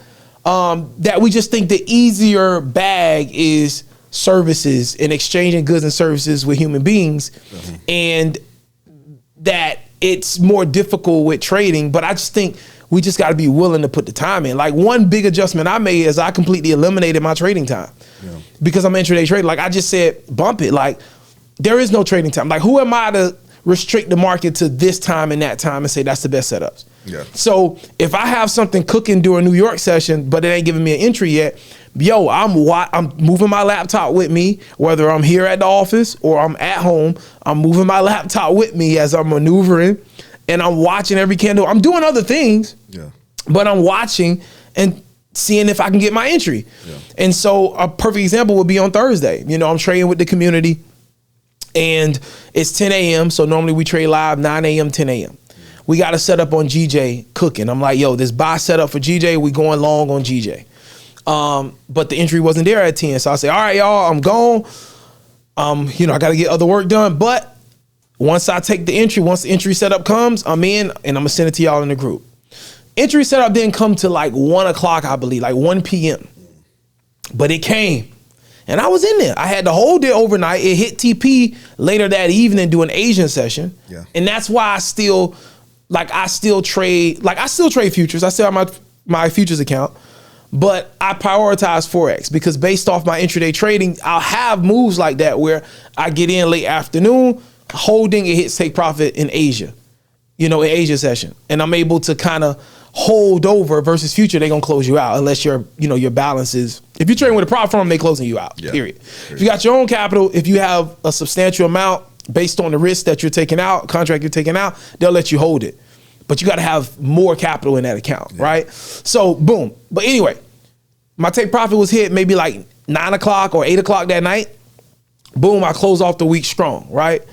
that we just think the easier bag is services and exchanging goods and services with human beings, and that it's more difficult with trading. But I just think we just got to be willing to put the time in. Like one big adjustment I made is I completely eliminated my trading time because I'm intraday trader. Like I just said, bump it. Like there is no trading time. Like who am I to restrict the market to this time and that time and say that's the best setups? Yeah. So if I have something cooking during New York session, but it ain't giving me an entry yet, I'm moving my laptop with me, whether I'm here at the office or I'm at home. I'm moving my laptop with me as I'm maneuvering, and I'm watching every candle. I'm doing other things, but I'm watching and seeing if I can get my entry. Yeah. And so a perfect example would be on Thursday. I'm trading with the community, and it's 10 a.m. So normally we trade live 9 a.m., 10 a.m. We got to set up on GJ cooking. I'm like, yo, this buy set up for GJ. We going long on GJ. But the entry wasn't there at 10. So I say, all right, y'all, I'm gone. I got to get other work done. But once I take the entry, once the entry setup comes, I'm in and I'm going to send it to y'all in the group. Entry setup didn't come to like 1 o'clock, I believe, like 1 p.m. But it came. And I was in there. I had to hold it overnight. It hit TP later that evening doing Asian session. Yeah. And that's why I still like I still trade futures. I still have my futures account, but I prioritize Forex because based off my intraday trading, I'll have moves like that where I get in late afternoon, holding, it hits take profit in Asia, in Asia session. And I'm able to kind of hold over versus future. They're going to close you out unless your balance is, if you're trading with a prop firm, they closing you out, period. If you got your own capital, if you have a substantial amount based on the risk that you're taking out, contract you're taking out, they'll let you hold it. But you got to have more capital in that account, right? So boom. But anyway, my take profit was hit maybe like 9 o'clock or 8 o'clock that night. Boom, I closed off the week strong, right?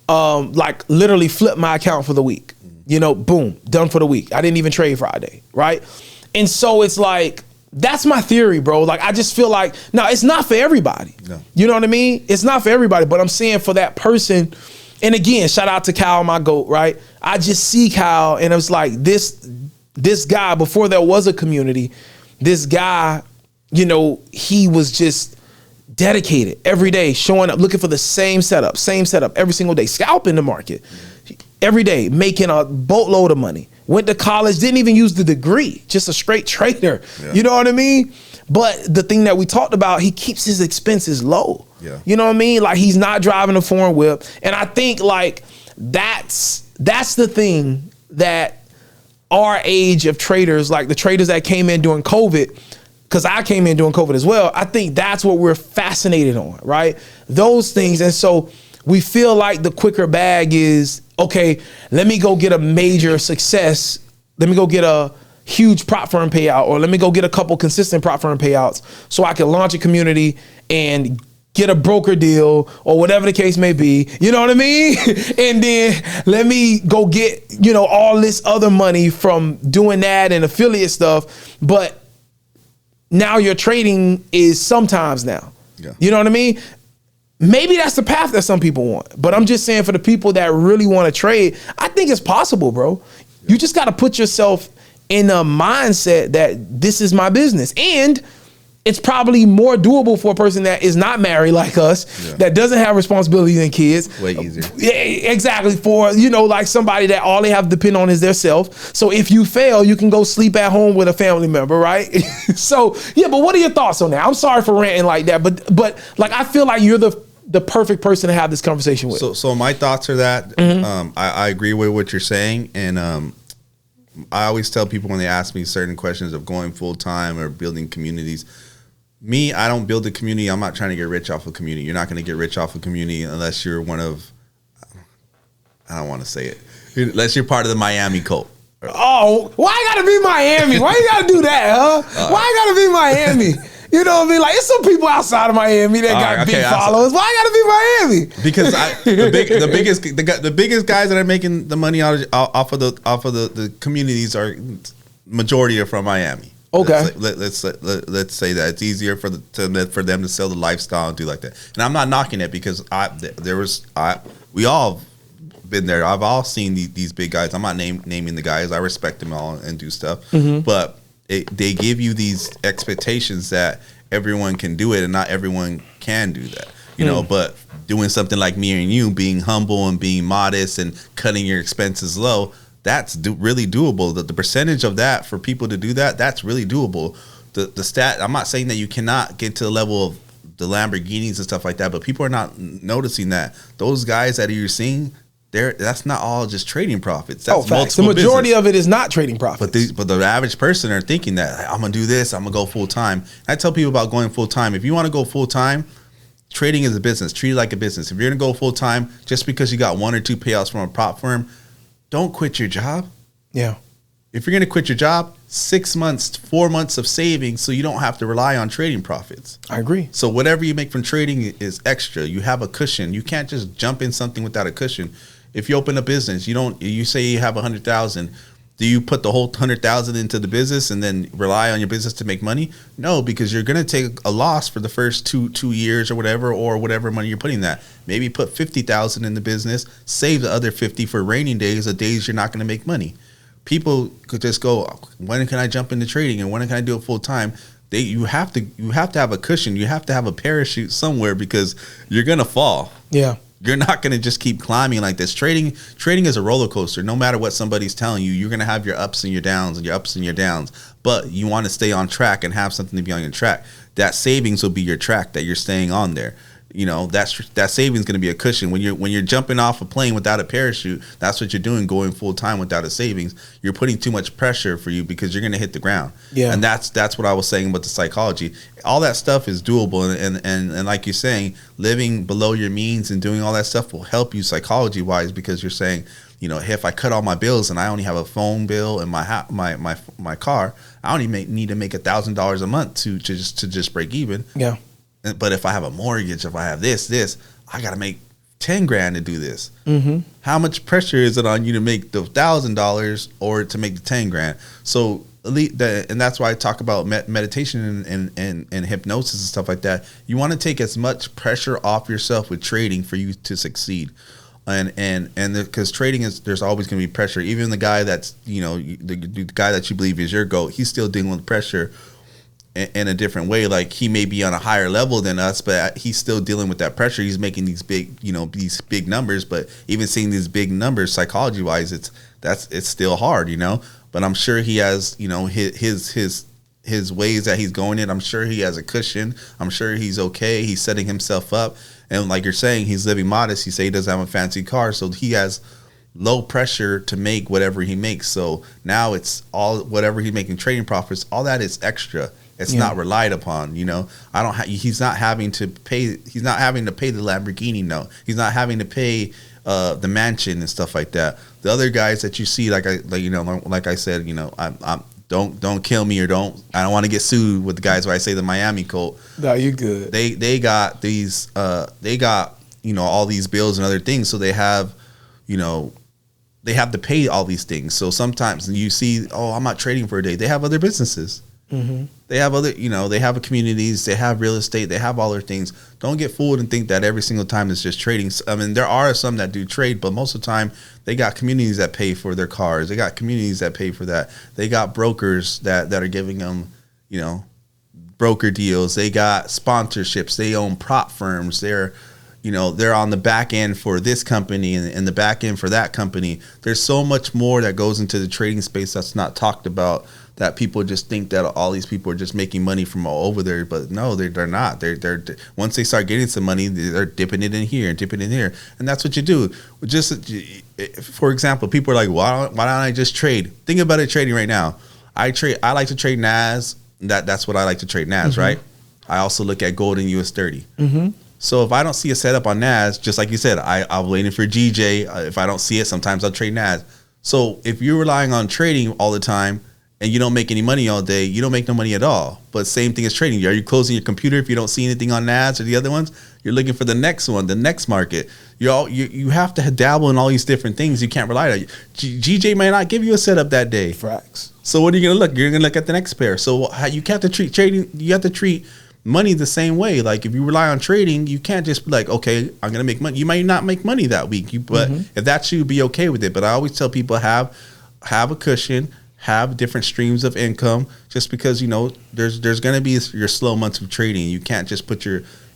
Like literally flipped my account for the week. Boom, done for the week. I didn't even trade Friday, right? And so it's like, that's my theory, bro. Like, I just feel like, now it's not for everybody. No. You know what I mean? It's not for everybody, but I'm saying for that person. And again, shout out to Kyle, my GOAT, right? I just see Kyle and it was like this guy, before there was a community, this guy, he was just dedicated every day, showing up, looking for the same setup every single day, scalping the market every day, making a boatload of money. Went to college, didn't even use the degree, just a straight trader. Yeah. You know what I mean? But the thing that we talked about, he keeps his expenses low. Yeah. You know what I mean? Like, he's not driving a foreign whip. And I think like that's the thing that our age of traders, like the traders that came in during COVID, because I came in during COVID as well, I think that's what we're fascinated on, right? Those things. And so we feel like the quicker bag is, okay, let me go get a major success. Let me go get a huge prop firm payout, or let me go get a couple consistent prop firm payouts so I can launch a community and get a broker deal or whatever the case may be. You know what I mean? And then let me go get, all this other money from doing that and affiliate stuff. But now your trading is sometimes now. Yeah. You know what I mean? Maybe that's the path that some people want. But I'm just saying, for the people that really want to trade, I think it's possible, bro. Yeah. You just got to put yourself in a mindset that this is my business. And it's probably more doable for a person that is not married like us, that doesn't have responsibilities and kids. Way easier. Yeah, exactly. For, like somebody that all they have to depend on is their self. So if you fail, you can go sleep at home with a family member, right? So, yeah, but what are your thoughts on that? I'm sorry for ranting like that, but like, I feel like you're the perfect person to have this conversation with. So my thoughts are that I agree with what you're saying. And I always tell people when they ask me certain questions of going full-time or building communities, me, I don't build a community. I'm not trying to get rich off a community. You're not going to get rich off a community unless you're one of, I don't want to say it, unless you're part of the Miami cult. Oh, why I gotta be Miami? Why you gotta do that, huh? Why I gotta be Miami? You know what I mean? Like, it's some people outside of Miami that got big followers. Why I gotta be Miami? Because the biggest guys that are making the money off of the communities are, majority are from Miami. Okay, let's say that it's easier for them to sell the lifestyle and do like that. And I'm not knocking it, because we all been there. I've all seen these big guys. I'm not naming the guys. I respect them all and do stuff. But they give you these expectations that everyone can do it, and not everyone can do that. But doing something like me and you, being humble and being modest and cutting your expenses low, that's really doable. The percentage of that for people to do that, that's really doable. The stat, I'm not saying that you cannot get to the level of the Lamborghinis and stuff like that, but people are not noticing that those guys that you're seeing, that's not all just trading profits. That's facts. The majority of it is not trading profits. But the average person are thinking that, I'm gonna do this, I'm gonna go full time. I tell people about going full time. If you want to go full time, trading is a business. Treat it like a business. If you're gonna go full time, just because you got 1 or 2 payouts from a prop firm, don't quit your job. Yeah. If you're going to quit your job, 6 months, 4 months of savings, so you don't have to rely on trading profits. I agree. So whatever you make from trading is extra. You have a cushion. You can't just jump in something without a cushion. If you open a business, you say you have 100,000. Do you put the whole 100,000 into the business and then rely on your business to make money? No, because you're going to take a loss for the first two years or whatever money you're putting that. Maybe put 50,000 in the business, save the other 50 for raining days, the days you're not going to make money. People could just go, when can I jump into trading and when can I do it full time? You have to have a cushion. You have to have a parachute somewhere, because you're going to fall. Yeah. You're not going to just keep climbing like this. Trading is a roller coaster. No matter what somebody's telling you, you're going to have your ups and your downs and your ups and your downs. But you want to stay on track and have something to be on your track. That savings will be your track that you're staying on there. You know, that savings is going to be a cushion. When you're jumping off a plane without a parachute, that's what you're doing, going full time without a savings. You're putting too much pressure for you because you're going to hit the ground. Yeah. And that's what I was saying about the psychology. All that stuff is doable, and like you're saying, living below your means and doing all that stuff will help you psychology wise, because you're saying, you know, hey, if I cut all my bills and I only have a phone bill and my car, I only need to make $1,000 a month to just break even. Yeah. But if I have a mortgage, if I have this, I got to make 10 grand to do this. Mm-hmm. How much pressure is it on you to make the $1,000 or to make the 10 grand? So, and that's why I talk about meditation and hypnosis and stuff like that. You want to take as much pressure off yourself with trading for you to succeed. And because trading there's always going to be pressure. Even the guy that's, you know, the guy that you believe is your GOAT, he's still dealing with pressure in a different way. Like, he may be on a higher level than us, but he's still dealing with that pressure. He's making these big numbers, but even seeing these big numbers psychology wise, it's still hard, you know. But I'm sure he has, you know, his ways that he's going in. I'm sure he has a cushion. I'm sure he's okay. He's setting himself up, and like you're saying, he's living modest. You say he doesn't have a fancy car, so he has low pressure to make whatever he makes. So now it's all whatever he's making trading profits. All that is extra. It's not relied upon, you know. He's not having to pay. He's not having to pay the Lamborghini note. He's not having to pay the mansion and stuff like that. The other guys that you see, like I said, you know, I'm don't kill me, or I don't want to get sued with the guys where I say the Miami Colt. No, you're good. They got these you know, all these bills and other things, so they have, you know, they have to pay all these things. So sometimes you see, oh, I'm not trading for a day. They have other businesses. Mm-hmm. They have other, you know, they have communities, they have real estate, they have all their things. Don't get fooled and think that every single time it's just trading. I mean, there are some that do trade, but most of the time they got communities that pay for their cars. They got communities that pay for that. They got brokers that are giving them, you know, broker deals. They got sponsorships. They own prop firms. They're on the back end for this company and the back end for that company. There's so much more that goes into the trading space that's not talked about, that people just think that all these people are just making money from all over there. But no, they're not. They're once they start getting some money, they're dipping it in here and dipping it in here. And that's what you do. Just, for example, people are like, why don't I just trade? Think about it, trading right now. I like to trade NAS. That's what I like to trade, NAS, mm-hmm. right? I also look at gold and US 30. Mm-hmm. So if I don't see a setup on NAS, just like you said, I'm waiting for GJ. If I don't see it, sometimes I'll trade NAS. So if you're relying on trading all the time and you don't make any money all day, you don't make no money at all. But same thing as trading. Are you closing your computer if you don't see anything on NAS or the other ones? You're looking for the next one, the next market. You have to dabble in all these different things. You can't rely on it. GJ may not give you a setup that day. Facts. So what are you gonna look? You're gonna look at the next pair. So you have to treat trading. You have to treat money the same way. Like if you rely on trading, you can't just be like, okay, I'm gonna make money. You might not make money that week, but mm-hmm. if that's you, be okay with it. But I always tell people have a cushion, have different streams of income. Just because, you know, there's gonna be your slow months of trading. You can't just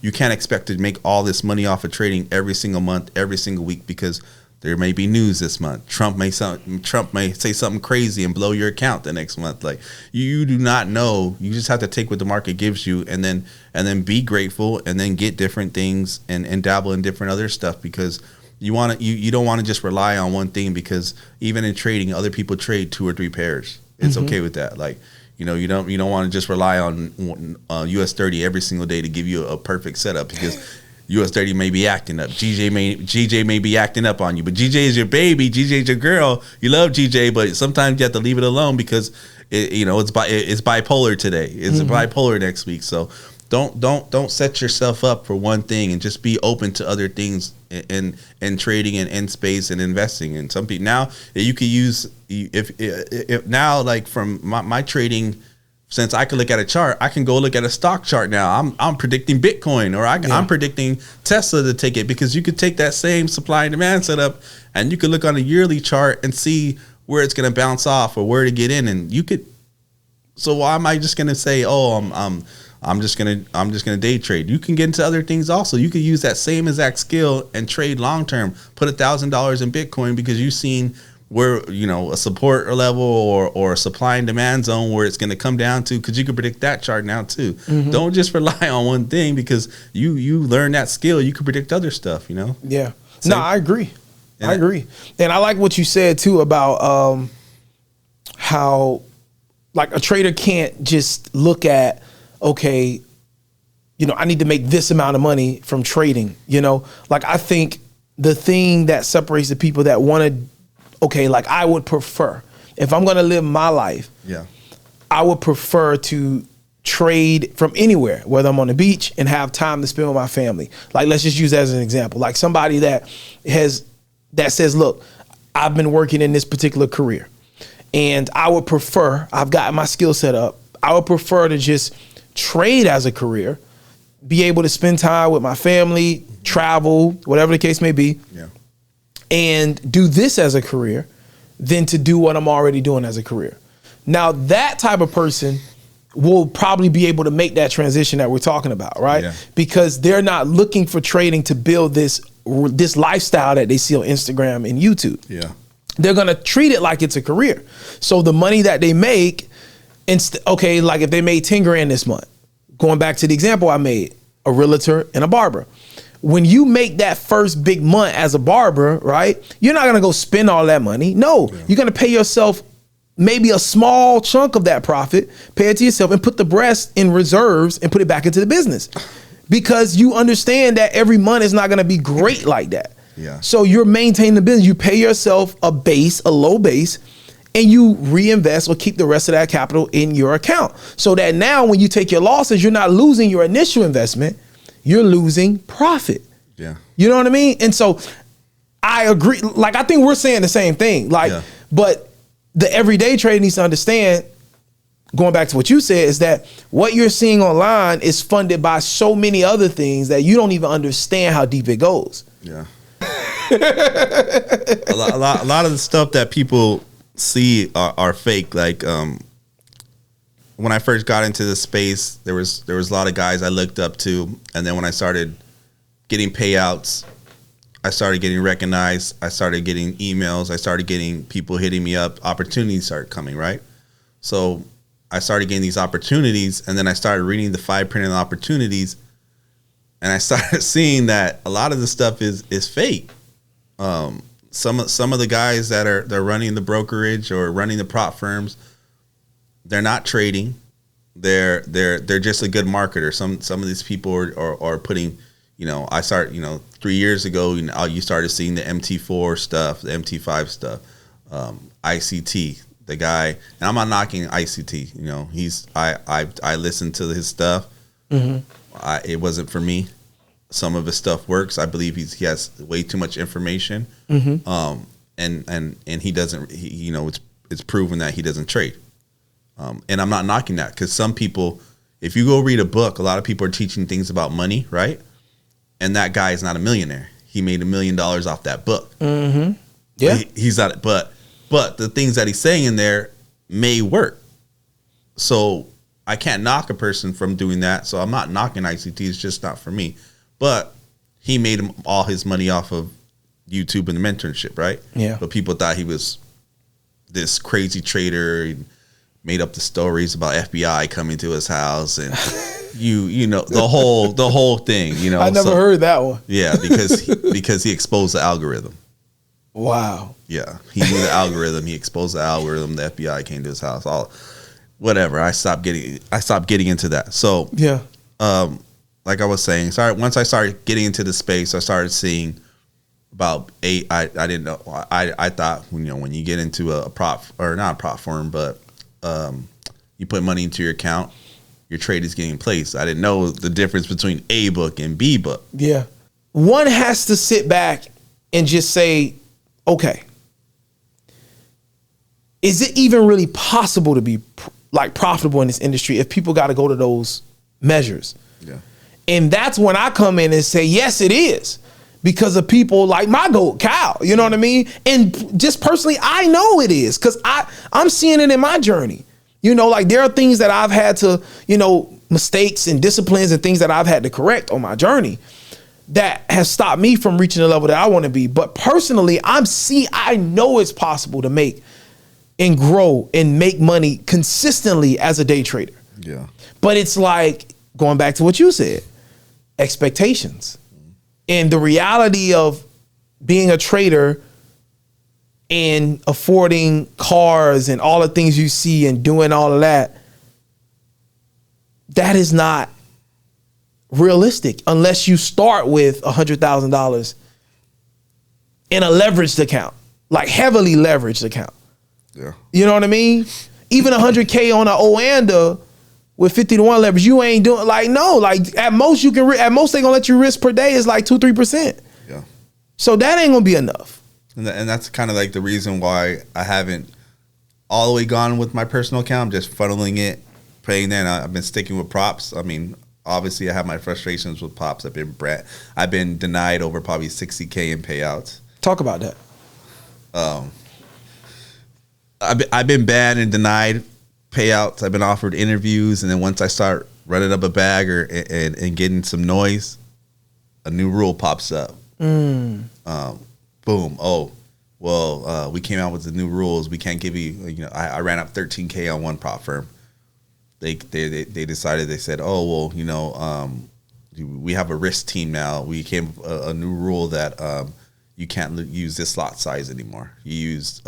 you can't expect to make all this money off of trading every single month, every single week, because there may be news this month. Trump may say something crazy and blow your account the next month. Like you do not know. You just have to take what the market gives you, and then be grateful, and then get different things and dabble in different other stuff, because you don't want to just rely on one thing, because even in trading, other people trade 2 or 3 pairs. It's mm-hmm. okay with that. Like, you know, you don't want to just rely on US 30 every single day to give you a perfect setup, because US 30 may be acting up. GJ may be acting up on you, but GJ is your baby. GJ is your girl. You love GJ, but sometimes you have to leave it alone, because it's bipolar today. It's mm-hmm. bipolar next week. So don't set yourself up for one thing, and just be open to other things in trading and in space and investing. And some people now you could use if now, like from my trading. Since I can look at a chart, I can go look at a stock chart now. I'm predicting Bitcoin, or I'm predicting Tesla to take it, because you could take that same supply and demand setup, and you could look on a yearly chart and see where it's going to bounce off or where to get in, and you could. So why am I just going to say, oh, I'm just gonna day trade. You can get into other things also. You could use that same exact skill and trade long term. Put $1,000 in Bitcoin because you've seen where, you know, a support level or a supply and demand zone where it's going to come down to, because you can predict that chart now too. Mm-hmm. Don't just rely on one thing, because you learn that skill, you can predict other stuff, you know? Yeah. No, I agree. I agree. And I like what you said too about how like a trader can't just look at, okay, you know, I need to make this amount of money from trading, you know? Like, I think the thing that separates the people that want to, okay, like I would prefer, if I'm going to live my life, I would prefer to trade from anywhere, whether I'm on the beach and have time to spend with my family. Like, let's just use that as an example. Like somebody that says, look, I've been working in this particular career and I would prefer, I've got my skill set up, I would prefer to just trade as a career, be able to spend time with my family, travel, whatever the case may be. Yeah. And do this as a career than to do what I'm already doing as a career. Now, that type of person will probably be able to make that transition that we're talking about, right? Yeah. Because they're not looking for trading to build this lifestyle that they see on Instagram and YouTube. Yeah. They're going to treat it like it's a career. So the money that they make, okay, like if they made 10 grand this month, going back to the example I made, a realtor and a barber. When you make that first big month as a barber, right, you're not going to go spend all that money. No, you're going to pay yourself maybe a small chunk of that profit, pay it to yourself and put the rest in reserves and put it back into the business, because you understand that every month is not going to be great like that. Yeah. So you're maintaining the business. You pay yourself a low base, and you reinvest or keep the rest of that capital in your account, so that now when you take your losses, you're not losing your initial investment. You're losing profit. Yeah. You know what I mean? And so I agree. Like, I think we're saying the same thing. Like, but the everyday trader needs to understand, going back to what you said, is that what you're seeing online is funded by so many other things that you don't even understand how deep it goes. Yeah. a lot of the stuff that people see are fake. Like, when I first got into this space, there was a lot of guys I looked up to, and then when I started getting payouts, I started getting recognized, I started getting emails, I started getting people hitting me up, opportunities started coming, right? So I started getting these opportunities, and then I started reading the fine print of the opportunities, and I started seeing that a lot of the stuff is fake. Some of the guys that they're running the brokerage or running the prop firms, they're not trading. They're just a good marketer. Some of these people are putting, you know, 3 years ago, you know, you started seeing the MT4 stuff, the MT5 stuff, ICT, the guy, and I'm not knocking ICT, you know, I listened to his stuff. Mm-hmm. It wasn't for me. Some of his stuff works. I believe he has way too much information. Mm-hmm. And he doesn't, you know, it's proven that he doesn't trade. And I'm not knocking that, because some people, if you go read a book, a lot of people are teaching things about money, right? And that guy is not a millionaire. He made $1 million off that book. Mm-hmm. Yeah, he's not. But the things that he's saying in there may work. So I can't knock a person from doing that. So I'm not knocking ICT. It's just not for me. But he made all his money off of YouTube and the mentorship, right? Yeah. But people thought he was this crazy trader. He made up the stories about FBI coming to his house, and you know the whole thing. You know, I never heard that one. Yeah, because he exposed the algorithm. Wow. Yeah, he knew the algorithm. He exposed the algorithm. The FBI came to his house. Whatever. I stopped getting into that. So yeah. Like I was saying, once I started getting into the space, I started seeing about I didn't know. I thought, you know, when you get into a prop, or not a prop firm, but you put money into your account, your trade is getting placed. I didn't know the difference between A book and B book. Yeah. One has to sit back and just say, okay, is it even really possible to be like profitable in this industry if people got to go to those measures? Yeah. And that's when I come in and say, yes, it is. Because of people like my goat, Kyle, you know what I mean? And just personally, I know it is, because I'm seeing it in my journey. You know, like there are things that I've had to, you know, mistakes and disciplines and things that I've had to correct on my journey that has stopped me from reaching the level that I want to be. But personally, I know it's possible to make and grow and make money consistently as a day trader. Yeah. But it's like going back to what you said, expectations and the reality of being a trader and affording cars and all the things you see and doing all of that. That is not realistic unless you start with $100,000 in a leveraged account, like heavily leveraged account. Yeah. You know what I mean? Even 100K on an Oanda with 50 to 1 leverage, you ain't doing at most you can at most they gonna let you risk per day is like 2-3%. Yeah. So that ain't gonna be enough. And that's kind of like the reason why I haven't all the way gone with my personal account. I'm just funneling it, paying that. I've been sticking with props. I mean, obviously I have my frustrations with props. I've been denied over probably 60K in payouts. Talk about that. I've been banned and denied payouts. I've been offered interviews, and then once I start running up a bag and getting some noise, a new rule pops up. Boom. Oh, well, we came out with the new rules. We can't give you. I ran up 13K on one prop firm. They decided. They said, oh well, we have a risk team now. We came a new rule that you can't use this lot size anymore. You use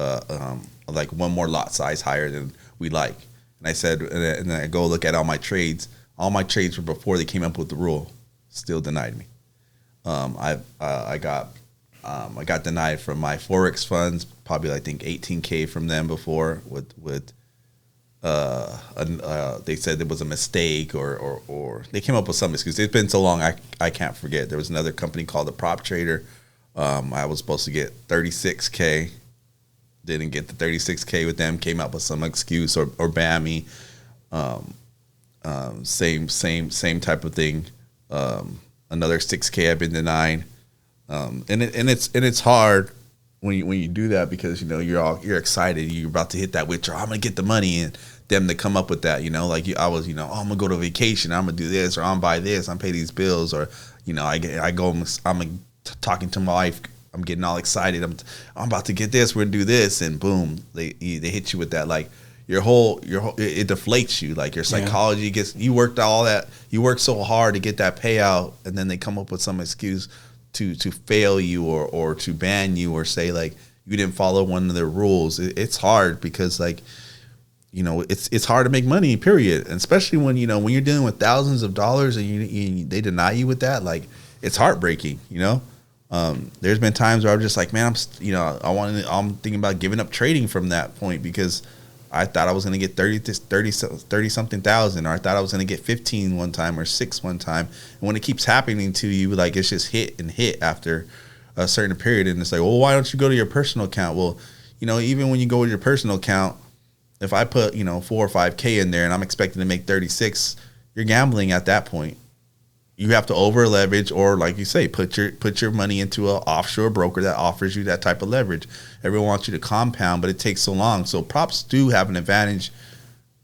like one more lot size higher than we like. And I said, and then I go look at all my trades. All my trades were before they came up with the rule. Still denied me. I got denied from my Forex funds. Probably I think 18K from them before they said it was a mistake or they came up with some excuse. It's been so long I can't forget. There was another company called the Prop Trader. I was supposed to get 36K. Didn't get the 36K with them. Came up with some excuse or ban me. Same type of thing. Another 6K I've been denied. And it's hard when you do that because you're excited. You're about to hit that withdrawal. I'm gonna get the money and them to come up with that. I was I'm gonna go to vacation. I'm gonna do this or I'm gonna buy this. I'm pay these bills or I'm talking to my wife. I'm getting all excited. I'm about to get this. We're gonna do this, and boom, they hit you with that. Like your whole it deflates you. Like your psychology gets. You worked all that. You worked so hard to get that payout, and then they come up with some excuse to fail you or to ban you or say like you didn't follow one of their rules. It's hard because it's hard to make money. Period. And especially when when you're dealing with thousands of dollars and they deny you with that. Like it's heartbreaking. There's been times where I'm just like, man, I'm thinking about giving up trading from that point because I thought I was going to get 30 something thousand, or I thought I was going to get 15 one time or 6 one time. And when it keeps happening to you, like it's just hit and hit after a certain period. And it's like, well, why don't you go to your personal account? Well, even when you go to your personal account, if I put, 4 or 5K in there and I'm expecting to make 36, you're gambling at that point. You have to over leverage, or like you say, put your money into an offshore broker that offers you that type of leverage. Everyone wants you to compound, but it takes so long. So props do have an advantage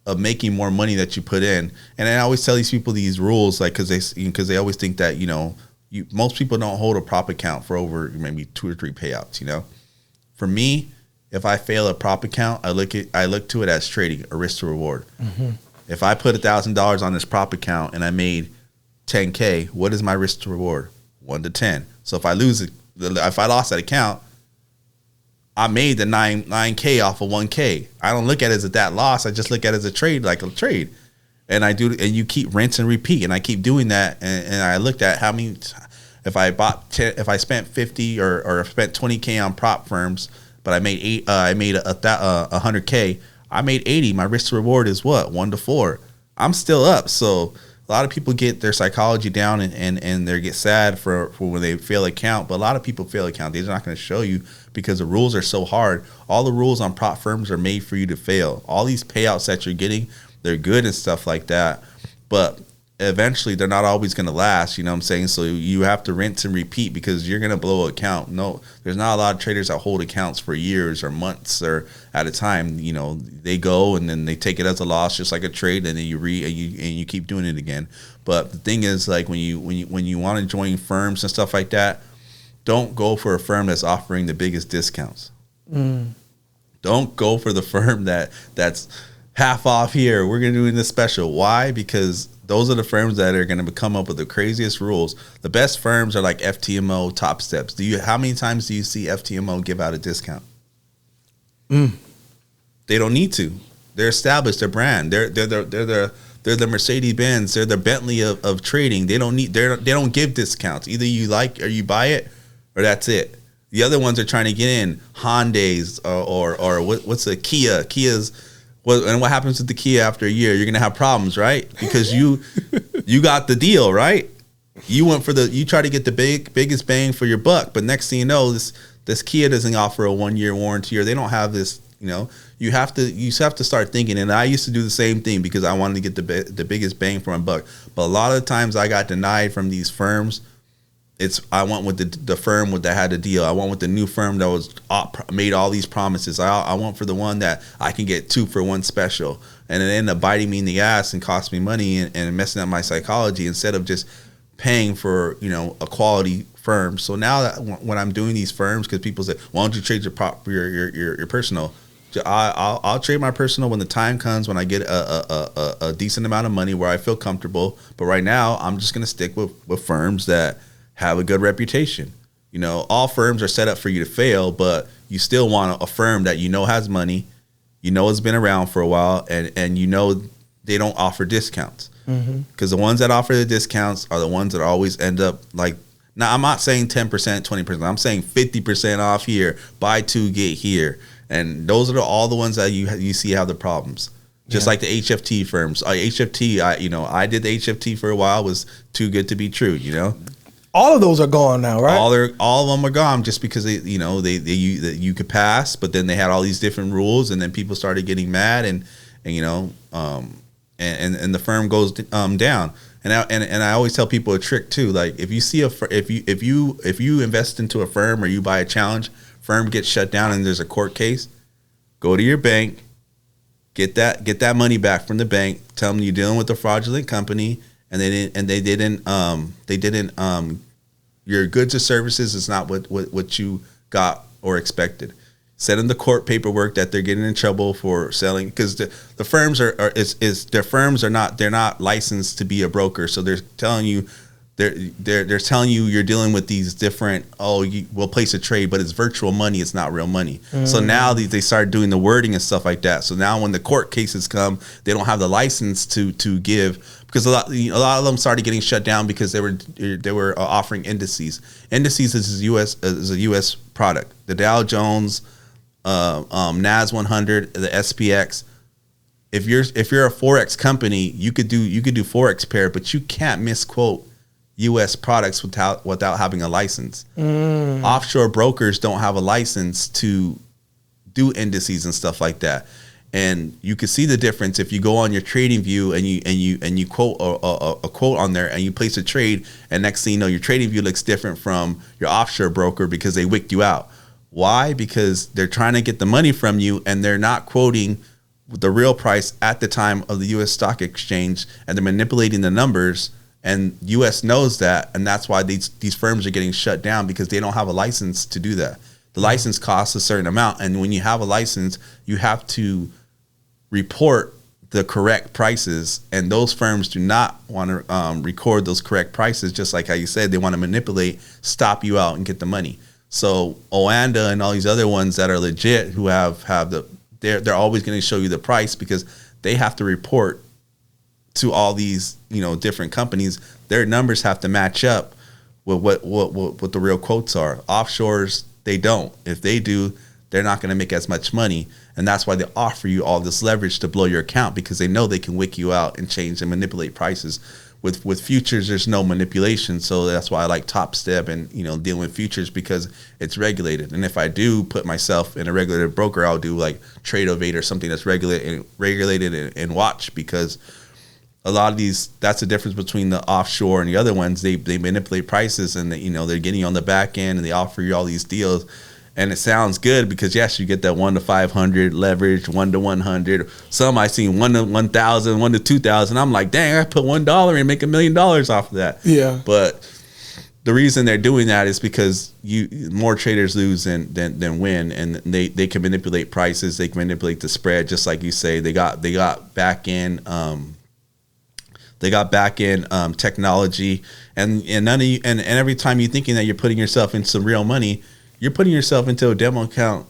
of making more money that you put in. And I always tell these people these rules, like because they always think that most people don't hold a prop account for over maybe 2 or 3 payouts. For me, if I fail a prop account, I look to it as trading, a risk to reward. Mm-hmm. If I put $1,000 on this prop account and I made 10K, what is my risk to reward? 1 to 10. So if I lost that account, I made the 9K off of 1K. I don't look at it as that loss. I just look at it as a trade, like a trade. And you keep rinse and repeat. And I keep doing that. And I looked at how many, if I spent 50 or spent 20K on prop firms, but I made 100K, I made 80. My risk to reward is what? 1 to 4. I'm still up. So a lot of people get their psychology down and they get sad for when they fail account. But a lot of people fail account. They're not going to show you because the rules are so hard. All the rules on prop firms are made for you to fail. All these payouts that you're getting, they're good and stuff like that. But eventually they're not always going to last, you know what I'm saying? So you have to rinse and repeat because you're going to blow an account. No, there's not a lot of traders that hold accounts for years or months or at a time. You know, they go and then they take it as a loss, just like a trade, and then you keep doing it again. But the thing is, like when you want to join firms and stuff like that, don't go for a firm that's offering the biggest discounts. Don't go for the firm that's half off here. We're going to do this special. Why? Because those are the firms that are going to come up with the craziest rules. The best firms are like FTMO, Top Steps. How many times do you see FTMO give out a discount? They don't need to. They're established. They're brand. They're the Mercedes Benz. They're the Bentley of trading. They don't give discounts. Either you like or you buy it, or that's it. The other ones are trying to get in Hyundais or what's a Kia? Kia's. And what happens with the Kia after a year? You're gonna have problems, right? Because you got the deal, right? You try to get the biggest bang for your buck, but next thing you know, this Kia doesn't offer a 1-year warranty, or they don't have this. You know, you have to start thinking. And I used to do the same thing because I wanted to get the biggest bang for my buck. But a lot of the times I got denied from these firms. I went with the firm that had the deal. I went with the new firm that made all these promises. I went for the one that I can get 2 for 1 special, and it ended up biting me in the ass and cost me money and messing up my psychology instead of just paying for a quality firm. So now that when I'm doing these firms, because people say, "Why don't you trade your personal?" I'll trade my personal when the time comes when I get a decent amount of money where I feel comfortable. But right now, I'm just gonna stick with firms that have a good reputation. All firms are set up for you to fail, but you still want a firm that has money, has been around for a while, and they don't offer discounts. Because the ones that offer the discounts are the ones that always end up like. Now, I'm not saying 10%, 20%. I'm saying 50% off here, buy 2 get here, and those are all the ones that you see have the problems. Just like the HFT firms. HFT, I did the HFT for a while. Was too good to be true. All of those are gone now, right? All of them are gone just because you could pass, but then they had all these different rules, and then people started getting mad, and the firm goes down. And I always tell people a trick too. Like if you invest into a firm or you buy a challenge, firm gets shut down and there's a court case, go to your bank, get that money back from the bank, tell them you're dealing with a fraudulent company. And they didn't your goods or services is not what you got or expected. Send them the court paperwork that they're getting in trouble for selling, because the firms they're not licensed to be a broker, so they're telling you they're telling you you're dealing with these different we'll place a trade, but it's virtual money, it's not real money. So now they start doing the wording and stuff like that. So now when the court cases come, they don't have the license to give. Because a lot of them started getting shut down because they were offering indices. Indices is a U.S. product. The Dow Jones, NAS 100, the SPX. If you're a Forex company, you could do Forex pair, but you can't misquote U.S. products without having a license. Offshore brokers don't have a license to do indices and stuff like that. And you can see the difference if you go on your trading view and you quote a quote on there and you place a trade, and next thing you know, your trading view looks different from your offshore broker because they wicked you out. Why? Because they're trying to get the money from you, and they're not quoting the real price at the time of the U.S. stock exchange, and they're manipulating the numbers. And U.S. knows that, and that's why these firms are getting shut down, because they don't have a license to do that. The license costs a certain amount, and when you have a license, you have to report the correct prices, and those firms do not want to record those correct prices. Just like how you said, they want to manipulate, stop you out, and get the money. So Oanda and all these other ones that are legit, who they're always going to show you the price, because they have to report to all these different companies. Their numbers have to match up with what the real quotes are. Offshores, they don't. If they do, they're not going to make as much money. And that's why they offer you all this leverage to blow your account, because they know they can wick you out and change and manipulate prices. With futures, there's no manipulation. So that's why I like Top Step and dealing with futures, because it's regulated. And if I do put myself in a regulated broker, I'll do like Tradeovate or something that's regulated and watch, because a lot of these, that's the difference between the offshore and the other ones. They manipulate prices, and they're getting you on the back end, and they offer you all these deals. And it sounds good because yes, you get that 1 to 500 leverage, 1 to 100. Some I seen 1 to 1,000, 1 to 2,000. I'm like, dang, I put $1 and make $1 million off of that. Yeah. But the reason they're doing that is because more traders lose than win, and they can manipulate prices. They can manipulate the spread, just like you say. They got back in. They got back in technology, and none of you, and every time you're thinking that you're putting yourself in some real money, you're putting yourself into a demo account.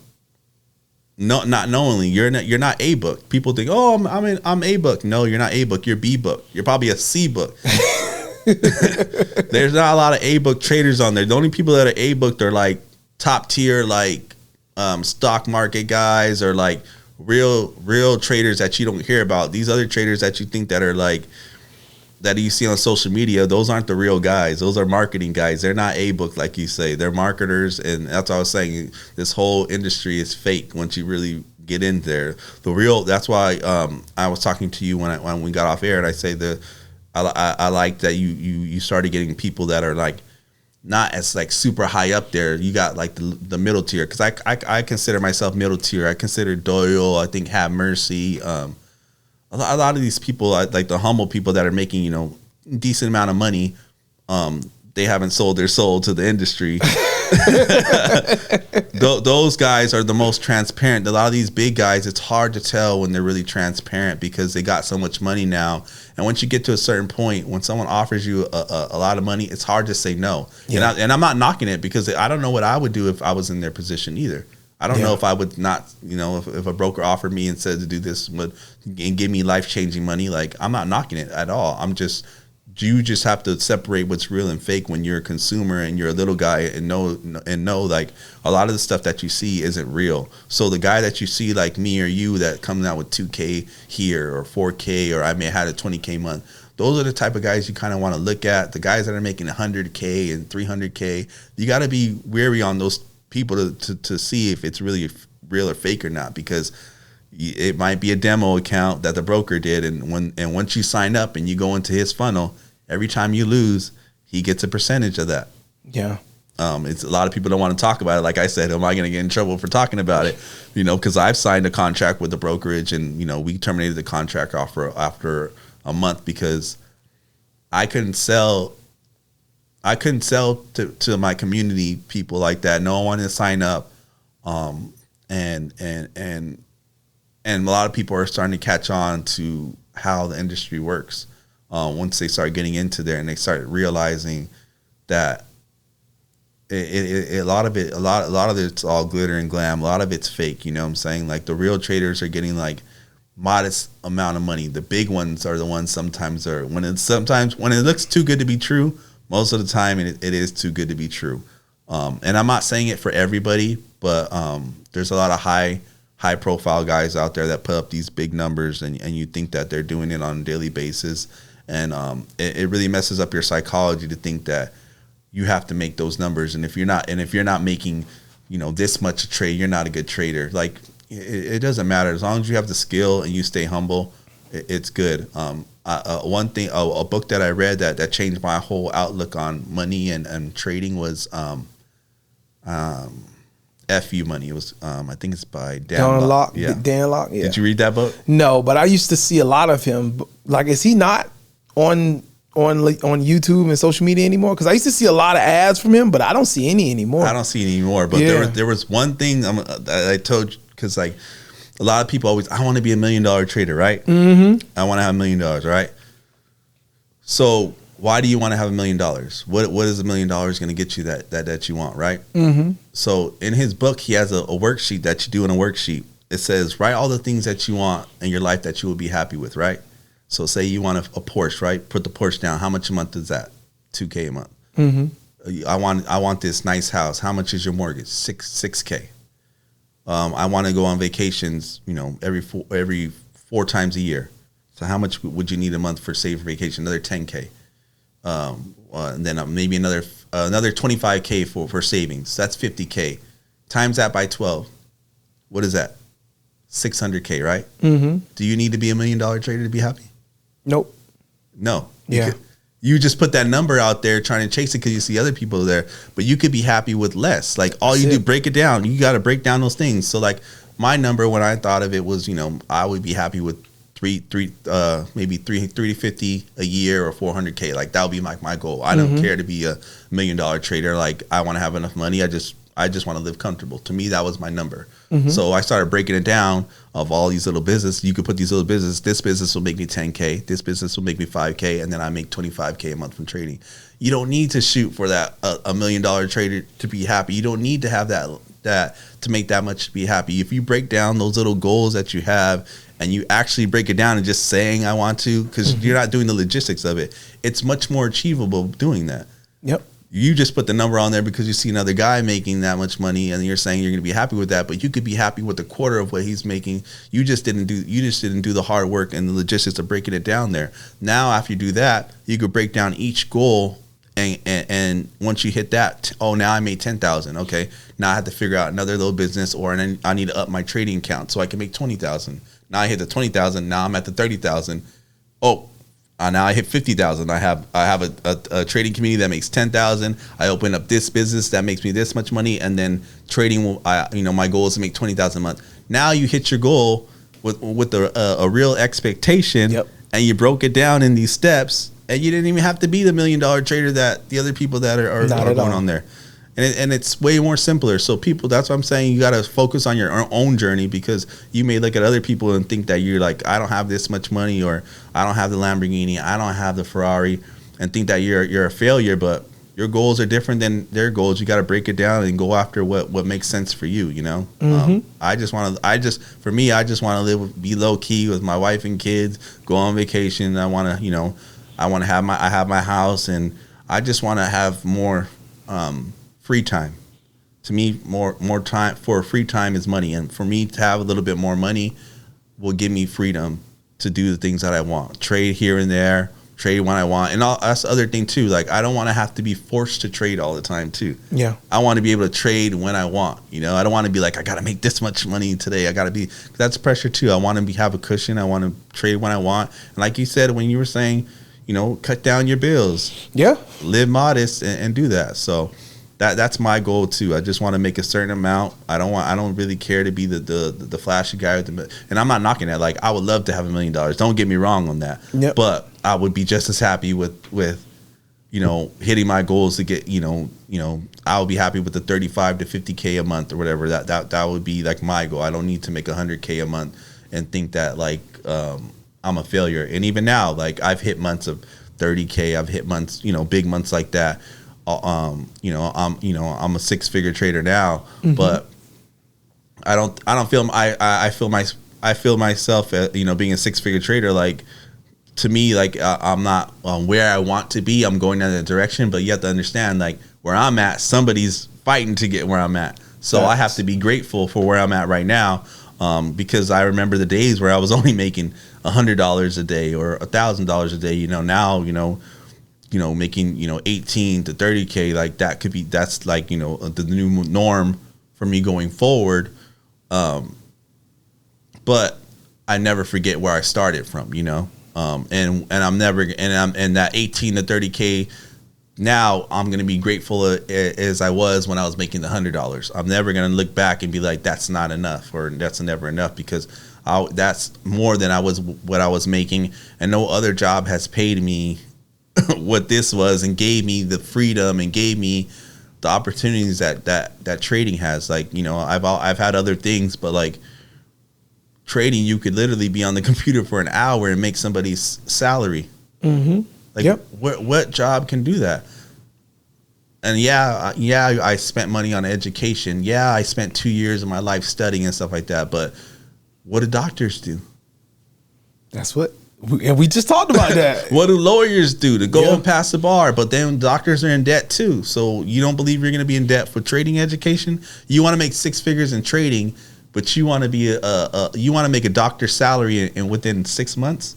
No, not knowingly. You're not A book. People think, oh, I'm A book. No, you're not A book. You're B book. You're probably a C book. There's not a lot of A book traders on there. The only people that are A booked are like top tier, like stock market guys, or like real traders that you don't hear about. These other traders that you think that are like, that you see on social media, those aren't the real guys. Those are marketing guys. They're not A-book, like you say. They're marketers, and that's what I was saying. This whole industry is fake once you really get in there. The real, that's why I was talking to you when we got off air, and I say I like that you started getting people that are like not as like super high up there. You got like the middle tier, because I consider myself middle tier. I consider Doyle, I think Have Mercy, a lot of these people, like the humble people that are making, decent amount of money, they haven't sold their soul to the industry. Those guys are the most transparent. A lot of these big guys, it's hard to tell when they're really transparent because they got so much money now. And once you get to a certain point, when someone offers you a lot of money, it's hard to say no. Yeah. And I'm not knocking it, because I don't know what I would do if I was in their position either. I don't know if I would not, if a broker offered me and said to do this and give me life-changing money, like, I'm not knocking it at all. You just have to separate what's real and fake when you're a consumer and you're a little guy, and know like a lot of the stuff that you see isn't real. So the guy that you see like me or you that comes out with 2K here or 4K, or I may have had a 20K month, those are the type of guys you kind of want to look at. The guys that are making 100K and 300K, you got to be wary on those people to see if it's really real or fake or not, because it might be a demo account that the broker did, and once you sign up and you go into his funnel, every time you lose, he gets a percentage of that. Yeah. It's a lot of people don't want to talk about it. Like I said, am I going to get in trouble for talking about it? Because I've signed a contract with the brokerage, and we terminated the contract after a month because I couldn't sell to my community people like that. No one wanted to sign up. And a lot of people are starting to catch on to how the industry works. Once they start getting into there and they start realizing that a lot of it's all glitter and glam. A lot of it's fake. You know what I'm saying? Like the real traders are getting like modest amount of money. The big ones are the ones sometimes when it looks too good to be true. Most of the time, it is too good to be true. And I'm not saying it for everybody, but there's a lot of high profile guys out there that put up these big numbers, and you think that they're doing it on a daily basis. And it really messes up your psychology to think that you have to make those numbers. And if you're not making, this much a trade, you're not a good trader. Like it doesn't matter. As long as you have the skill and you stay humble, it's good. One thing, a book that I read that changed my whole outlook on money and trading was FU Money. It was I think it's by Dan Locke. Yeah. Dan Locke. Yeah. Did you read that book? No, but I used to see a lot of him. Like, is he not on YouTube and social media anymore? Because I used to see a lot of ads from him, but I don't see any anymore. I don't see any anymore. But there was one thing I told you, because like a lot of people always, I want to be $1 million trader, right? Mm-hmm. I want to have $1 million, right? So why do you want to have $1 million? What is $1 million going to get you that you want, right? Mm-hmm. So in his book, he has a worksheet that you do in a worksheet. It says, write all the things that you want in your life that you will be happy with, right? So say you want a Porsche, right? Put the Porsche down. How much a month is that? $2K a month. Mm-hmm. I want this nice house. How much is your mortgage? $6K. I want to go on vacations, every 4 times a year. So how much would you need a month for save for vacation? Another $10K. And then maybe another $25K for savings. That's $50K. Times that by 12. What is that? $600K, right? Mm-hmm. Do you need to be $1 million trader to be happy? Nope. No. Yeah. You just put that number out there trying to chase it because you see other people there, but you could be happy with less. Like all you do, break it down. You got to break down those things. So like my number when I thought of it was, I would be happy with maybe 350 a year or 400K. Like that would be my goal. I don't care to be $1 million trader. Like I want to have enough money. I just want to live comfortable. To me, that was my number. So I started breaking it down of all these little businesses. You could put these little businesses. This business will make me 10K. This business will make me 5K. And then I make 25K a month from trading. You don't need to shoot for that $1 million trader to be happy. You don't need to have that to make that much to be happy. If you break down those little goals that you have and you actually break it down and just saying I want to, because you're not doing the logistics of it, it's much more achievable doing that. Yep. You just put the number on there because you see another guy making that much money and you're saying you're going to be happy with that, but you could be happy with a quarter of what he's making. You just didn't do the hard work and the logistics of breaking it down there. Now, after you do that, you could break down each goal and once you hit that, now I made 10,000. Okay. Now I have to figure out another little business or I need to up my trading account so I can make 20,000. Now I hit the 20,000. Now I'm at the 30,000. Now I hit 50,000. I have a trading community that makes 10,000. I open up this business that makes me this much money, and then trading. My goal is to make 20,000 a month. Now you hit your goal with a real expectation, and you broke it down in these steps, and you didn't even have to be the $1 million trader that the other people that are going on there. And it's way more simpler. So people, that's what I'm saying. You got to focus on your own journey because you may look at other people and think that you're like, I don't have this much money, or I don't have the Lamborghini, I don't have the Ferrari, and think that you're a failure. But your goals are different than their goals. You got to break it down and go after what makes sense for you. I just want to be low key with my wife and kids, go on vacation. I want to have my house, and I just want to have more free time. To me, more time for free time is money, and for me to have a little bit more money will give me freedom to do the things that I want. Trade here and there, trade when I want, and that's the other thing too. Like I don't want to have to be forced to trade all the time too. Yeah, I want to be able to trade when I want. I don't want to be like I got to make this much money today. I got to be. That's pressure too. I want to have a cushion. I want to trade when I want. And like you said when you were saying, cut down your bills. Yeah, live modest and do that. So. That's my goal too. I just want to make a certain amount. I don't really care to be the flashy guy and I'm not knocking that. Like I would love to have $1 million. Don't get me wrong on that. Yep. But I would be just as happy with hitting my goals to get I would be happy with the 35 to 50K a month or whatever. That would be like my goal. I don't need to make 100K a month and think that like I'm a failure. And even now, like I've hit months of 30K. I've hit months, big months like that. I'm a 6-figure trader now, but I feel myself being a 6-figure trader. Like to me, like I'm not where I want to be. I'm going in that direction, but you have to understand like where I'm at, somebody's fighting to get where I'm at. So I have to be grateful for where I'm at right now. Because I remember the days where I was only making $100 a day or $1,000 a day, now, making, 18 to 30K, like that's like, the new norm for me going forward. But I never forget where I started from, and that 18 to 30K, now I'm going to be grateful as I was when I was making the $100. I'm never going to look back and be like, that's not enough or that's never enough because that's more than what I was making. And no other job has paid me what this was and gave me the freedom and gave me the opportunities that trading has. Like, I've had other things, but like trading, you could literally be on the computer for an hour and make somebody's salary. Like what job can do that? And I spent money on education. Yeah, I spent 2 years of my life studying and stuff like that. But what do doctors do? That's what. And we just talked about that. What do lawyers do to go and pass the bar? But then doctors are in debt too. So you don't believe you're going to be in debt for trading education? You want to make 6 figures in trading, but you want to be you want to make a doctor's salary in within 6 months?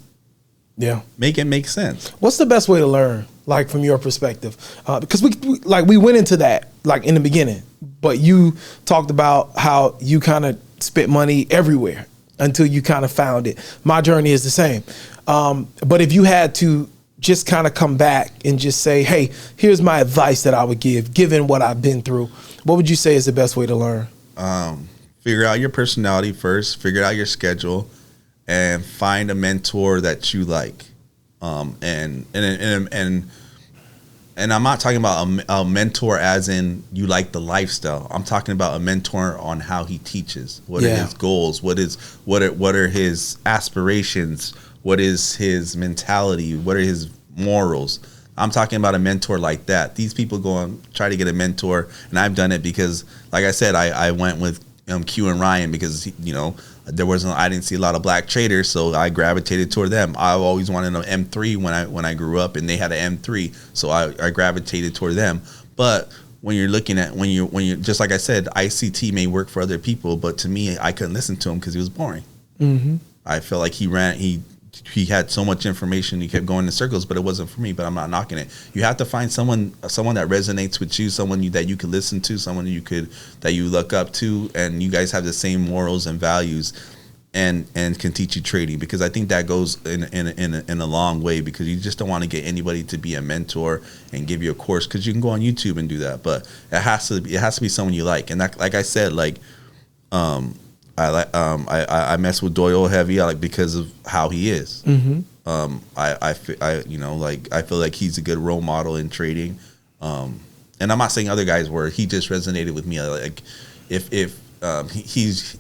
Yeah, make it make sense. What's the best way to learn, like from your perspective? Because we went into that like in the beginning, but you talked about how you kind of spent money everywhere until you kind of found it. My journey is the same. But if you had to just kind of come back and just say, hey, here's my advice that I would give, given what I've been through, what would you say is the best way to learn? Figure out your personality first, figure out your schedule, and find a mentor that you like. And I'm not talking about a mentor as in you like the lifestyle. I'm talking about a mentor on how he teaches. What are his goals? What are his aspirations? What is his mentality? What are his morals? I'm talking about a mentor like that. These people go and try to get a mentor, and I've done it because, like I said, I went with Q and Ryan because I didn't see a lot of black traders, so I gravitated toward them. I always wanted an M3 when I grew up, and they had an M3, so I gravitated toward them. But when you're looking at when you just like I said, ICT may work for other people, but to me, I couldn't listen to him because he was boring. Mm-hmm. I felt like he had so much information, he kept going in circles, but it wasn't for me. But I'm not knocking it. You have to find someone that resonates with you, someone that you can listen to, someone that you look up to, and you guys have the same morals and values, and can teach you trading. Because I think that goes in a long way, because you just don't want to get anybody to be a mentor and give you a course, because you can go on YouTube and do that, but it has to be someone you like. And that, like I said, I mess with Doyle heavy, because of how he is. Mm-hmm. I feel like he's a good role model in trading. And I'm not saying other guys were. He just resonated with me. Like if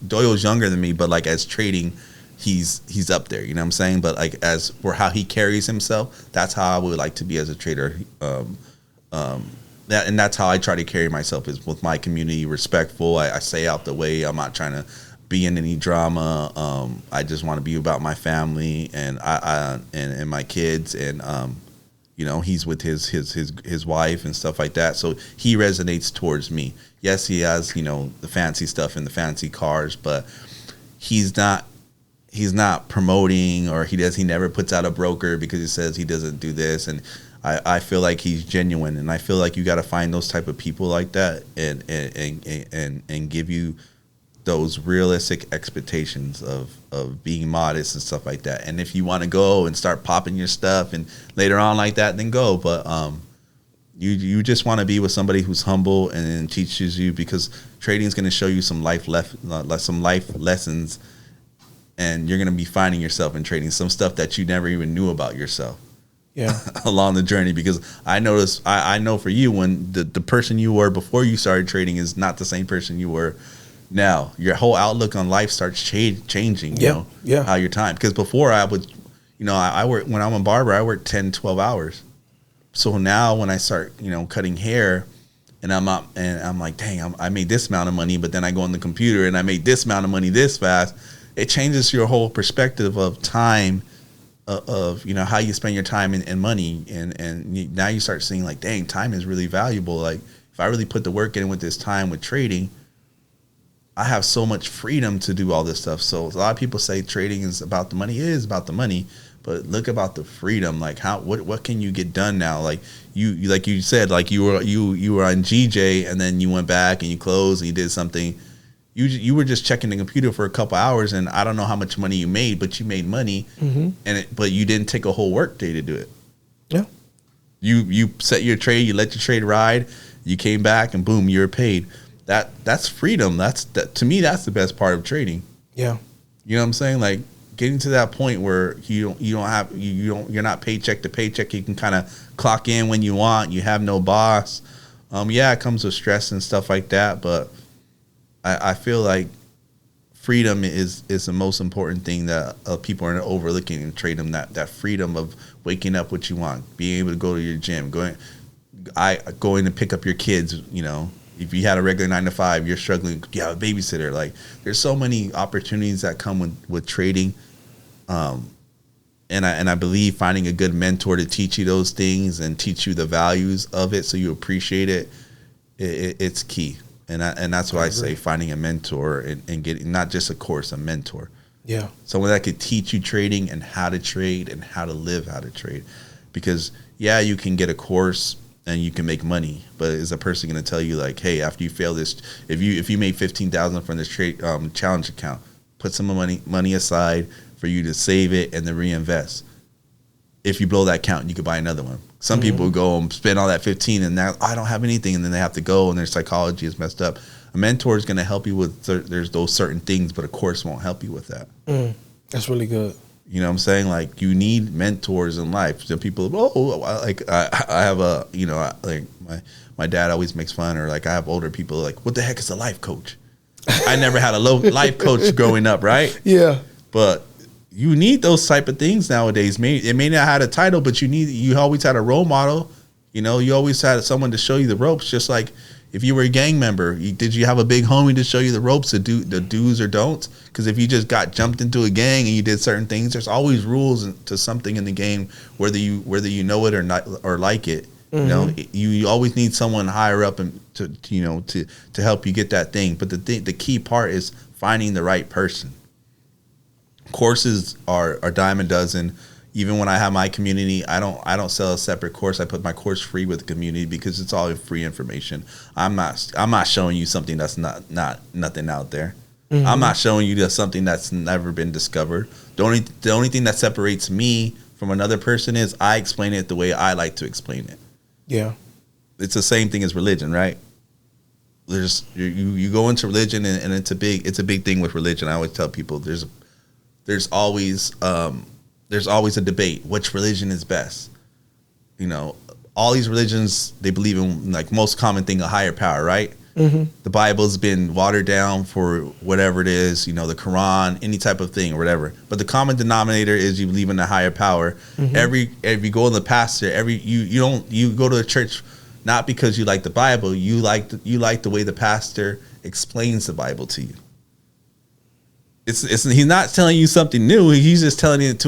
Doyle's younger than me, but like as trading, he's up there. You know what I'm saying? But like as for how he carries himself, that's how I would like to be as a trader. And that's how I try to carry myself, is with my community, respectful. I stay out the way. I'm not trying to be in any drama. I just want to be about my family and and my kids, and he's with his wife and stuff like that. So he resonates towards me. Yes, he has the fancy stuff and the fancy cars, but he's not promoting, or he never puts out a broker because he says he doesn't do this. And I feel like he's genuine, and I feel like you got to find those type of people like that, and give you those realistic expectations of being modest and stuff like that. And if you want to go and start popping your stuff and later on like that, then go. But you just want to be with somebody who's humble and teaches you, because trading is going to show you some life lessons, and you're going to be finding yourself in trading some stuff that you never even knew about yourself. Yeah. Along the journey, because I noticed, I know for you, when the person you were before you started trading is not the same person you were now. Your whole outlook on life starts changing, how your time. Because before I would, I work, when I'm a barber, I work 10, 12 hours. So now when I start, cutting hair, and I'm like, dang, I made this amount of money, but then I go on the computer and I made this amount of money this fast. It changes your whole perspective of time, of how you spend your time and money. And now you start seeing like, dang, time is really valuable. Like if I really put the work in with this time with trading, I have so much freedom to do all this stuff. So a lot of people say trading is about the money. It is about the money, but look about the freedom. Like what can you get done now? Like you like you said, like you were on GJ, and then you went back and you closed and you did something. You were just checking the computer for a couple hours, and I don't know how much money you made, but you made money. Mm-hmm. But you didn't take a whole work day to do it. Yeah. You set your trade, you let your trade ride, you came back, and boom, you're paid. That's freedom. To me, that's the best part of trading. Yeah. You know what I'm saying? Like getting to that point where you're not paycheck to paycheck. You can kind of clock in when you want. You have no boss. It comes with stress and stuff like that, but I feel like freedom is the most important thing that people are overlooking in trading. That freedom of waking up what you want, being able to go to your gym, going to pick up your kids. If you had a regular 9 to 5, you're struggling, you have a babysitter. Like there's so many opportunities that come with trading. And I believe finding a good mentor to teach you those things and teach you the values of it so you appreciate it, it's key. And that's why I say finding a mentor and getting not just a course, a mentor. Yeah. Someone that could teach you trading and how to trade and how to live how to trade. Because you can get a course and you can make money, but is a person going to tell you like, hey, after you fail this, if you made $15,000 from this trade challenge account, put some money aside for you to save it and then reinvest. if you blow that account, you could buy another one. Some people go and spend all that 15 and now I don't have anything, and then they have to go and their psychology is messed up. A mentor is going to help you with there's those certain things, but a course won't help you with that. That's really good. You know what I'm saying? Like, you need mentors in life. So people, like I have a, you know, like my dad always makes fun, or like I have older people like, what the heck is a life coach? I never had a life coach growing up, right? Yeah. But you need those type of things nowadays. It may not have a title, but you always had a role model. You know, you always had someone to show you the ropes. Just like if you were a gang member, did you have a big homie to show you the ropes, the do's or don'ts? Because if you just got jumped into a gang and you did certain things, there's always rules to something in the game, whether you know it or not or like it. You know, you always need someone higher up and to help you get that thing. But the key part is finding the right person. Courses are a dime a dozen. Even when I have my community, I don't sell a separate course. I put my course free with the community because it's all free information. I'm not showing you something that's not nothing out there. I'm not showing you something that's never been discovered. The only thing that separates me from another person is I explain it the way I like to explain it. Yeah, it's the same thing as religion, right? There's you go into religion and it's a big thing with religion. I always tell people there's always a debate. Which religion is best? You know, all these religions, they believe in, like, most common thing, a higher power, right? The Bible's been watered down for whatever it is, you know, the Quran, any type of thing or whatever. But the common denominator is you believe in a higher power. If you go to the pastor, you go to a church not because you like the Bible, you like the way the pastor explains the Bible to you. He's not telling you something new. He's just telling it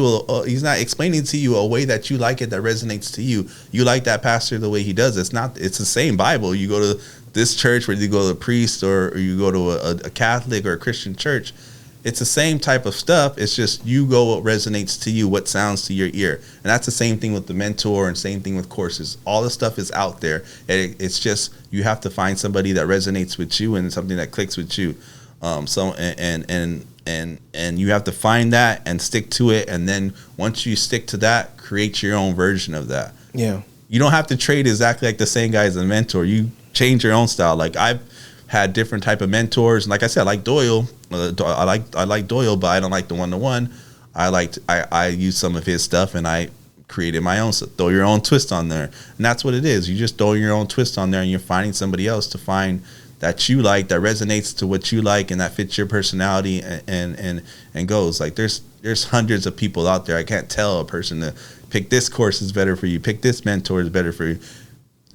he's not explaining to you a way that you like it, that resonates to you. You like that pastor the way he does. It's the same Bible. You go to this church, whether you go to a priest or you go to a Catholic or a Christian church, it's the same type of stuff. It's just you go what resonates to you, what sounds to your ear. And that's the same thing with the mentor and same thing with courses. All the stuff is out there. It's just you have to find somebody that resonates with you and something that clicks with you. And you have to find that and stick to it. And then once you stick to that, create your own version of that. Yeah. You don't have to trade exactly like the same guy as a mentor. You change your own style. Like, I've had different type of mentors. And like I said, I like Doyle. I like Doyle, but I don't like the one-to-one. I use some of his stuff and I created my own stuff. Throw your own twist on there. And that's what it is. You just throw your own twist on there and you're finding somebody else to find that you like, that resonates to what you like and that fits your personality and goes. Like, there's hundreds of people out there. I can't tell a person to pick this course is better for you, pick this mentor is better for you.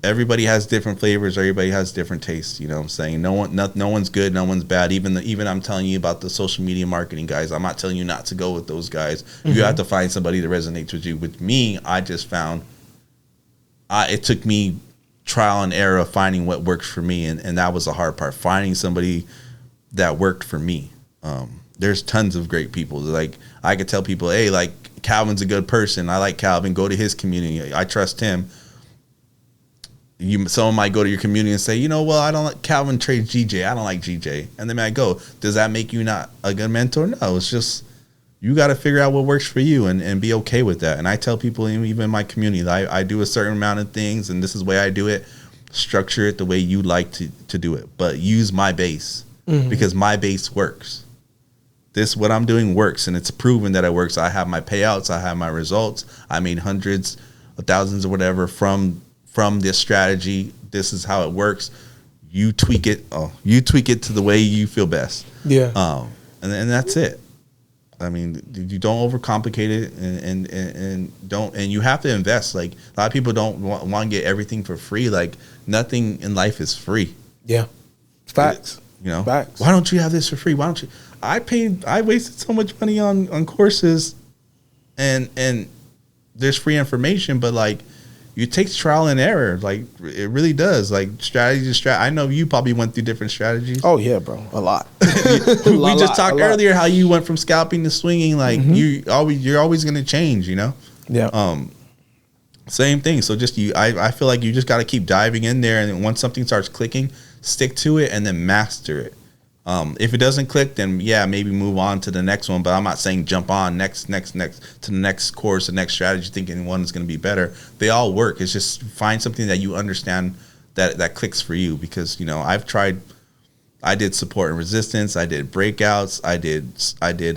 Everybody has different flavors. Everybody has different tastes. You know what I'm saying? No one's good. No one's bad. Even I'm telling you about the social media marketing guys. I'm not telling you not to go with those guys. You have to find somebody that resonates with you. With me, I just found it took me trial and error of finding what works for me, and that was the hard part, finding somebody that worked for me. There's tons of great people. Like, I could tell people, hey, like, Calvin's a good person. I like Calvin. Go to his community. I trust him. Someone might go to your community and say, you know, well, I don't like Calvin trades GJ. I don't like GJ. And then I go, does that make you not a good mentor? No, it's just you got to figure out what works for you and be okay with that. And I tell people, even in my community, I do a certain amount of things, and this is the way I do it. Structure it the way you like to do it, but use my base because my base works. What I'm doing works, and it's proven that it works. I have my payouts. I have my results. I made hundreds of thousands or whatever from this strategy. This is how it works. You tweak it. You tweak it to the way you feel best. Yeah. And that's it. I mean, you don't overcomplicate it, and you have to invest. Like, a lot of people don't want to get everything for free. Like, nothing in life is free. Yeah. Facts. You know, facts. Why don't you have this for free? Why don't you? I wasted so much money on courses, and there's free information, but like, it takes trial and error. Like, it really does. Like, strategy. I know you probably went through different strategies. Oh yeah, bro, a lot. We just talked earlier how you went from scalping to swinging. Like, you're always going to change. You know. Yeah. Same thing. So I feel like you just got to keep diving in there, and once something starts clicking, stick to it and then master it. If it doesn't click, then yeah, maybe move on to the next one. But I'm not saying jump on next to the next course, the next strategy, thinking one is going to be better. They all work. It's just find something that you understand that clicks for you. Because I did support and resistance. I did breakouts. I did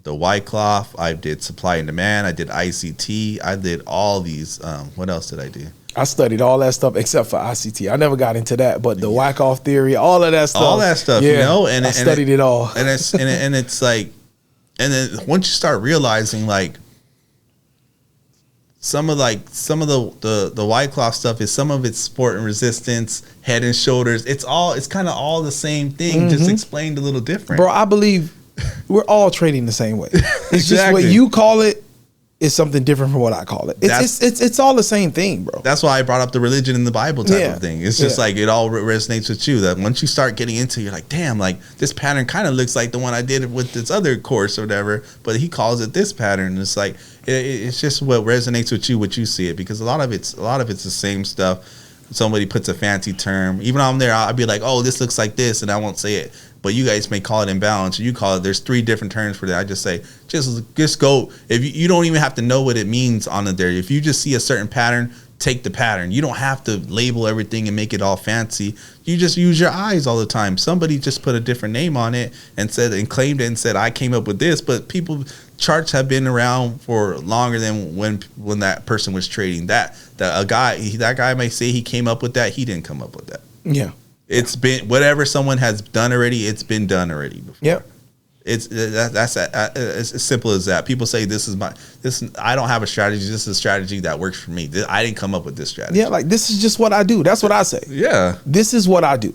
the white cloth. I did supply and demand. I did ICT. I did all these. What else did I do? I studied all that stuff except for ICT. I never got into that, but the Wyckoff theory, all of that stuff. Yeah, and I studied it all. And it's like, and then once you start realizing like some of the white cloth stuff is some of it's support and resistance, head and shoulders. It's kind of all the same thing, just explained a little different. Bro, I believe we're all trading the same way. It's exactly. Just what you call it is something different from what I call it. It's all the same thing, bro. That's why I brought up the religion in the Bible type of thing. It's just like it all resonates with you. That once you start getting into it, you're like, damn, like this pattern kind of looks like the one I did with this other course or whatever, but he calls it this pattern. It's like it's just what resonates with you, what you see it, because a lot of it's the same stuff. Somebody puts a fancy term. Even though I'm there, I'll be like, oh, this looks like this, and I won't say it. But you guys may call it imbalance, or you call it, there's 3 different terms for that. I just say, just go. If you don't even have to know what it means on it there. If you just see a certain pattern, take the pattern. You don't have to label everything and make it all fancy. You just use your eyes all the time. Somebody just put a different name on it and claimed it and said, I came up with this. But charts have been around for longer than when that person was trading. That guy may say he came up with that. He didn't come up with that. Yeah. It's been whatever someone has done already. It's been done already before. Yeah. It's as simple as that. People say I don't have a strategy. This is a strategy that works for me. I didn't come up with this strategy. Yeah, like this is just what I do. That's what I say. Yeah. This is what I do.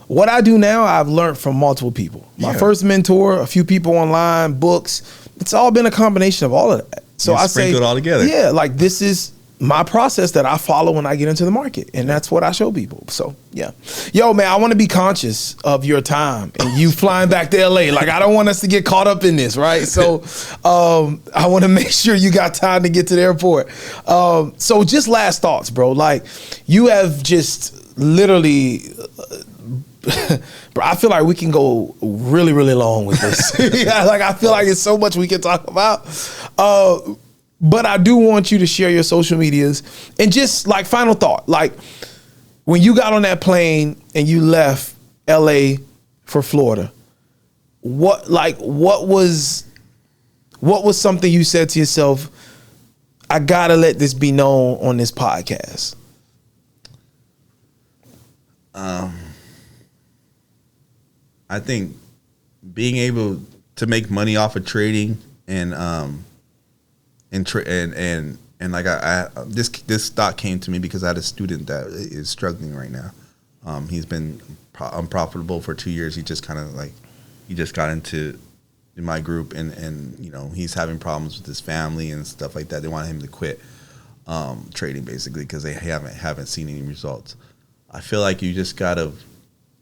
What I do now, I've learned from multiple people. My first mentor, a few people online, books. It's all been a combination of all of that. So I say it all together. Yeah, like this is my process that I follow when I get into the market, and that's what I show people. So yeah, yo man, I want to be conscious of your time and you flying back to LA. Like I don't want us to get caught up in this, right? So I want to make sure you got time to get to the airport. So just last thoughts, bro. Like you have just literally. Bro, I feel like we can go really, really long with this. Yeah, like I feel like it's so much we can talk about. But I do want you to share your social medias and just like final thought, like when you got on that plane and you left LA for Florida, what was something you said to yourself, I gotta let this be known on this podcast? I think being able to make money off of trading and like this thought came to me because I had a student that is struggling right now. He's been unprofitable for 2 years. He just got into in my group and you know he's having problems with his family and stuff like that. They want him to quit trading basically because they haven't seen any results. I feel like you just gotta.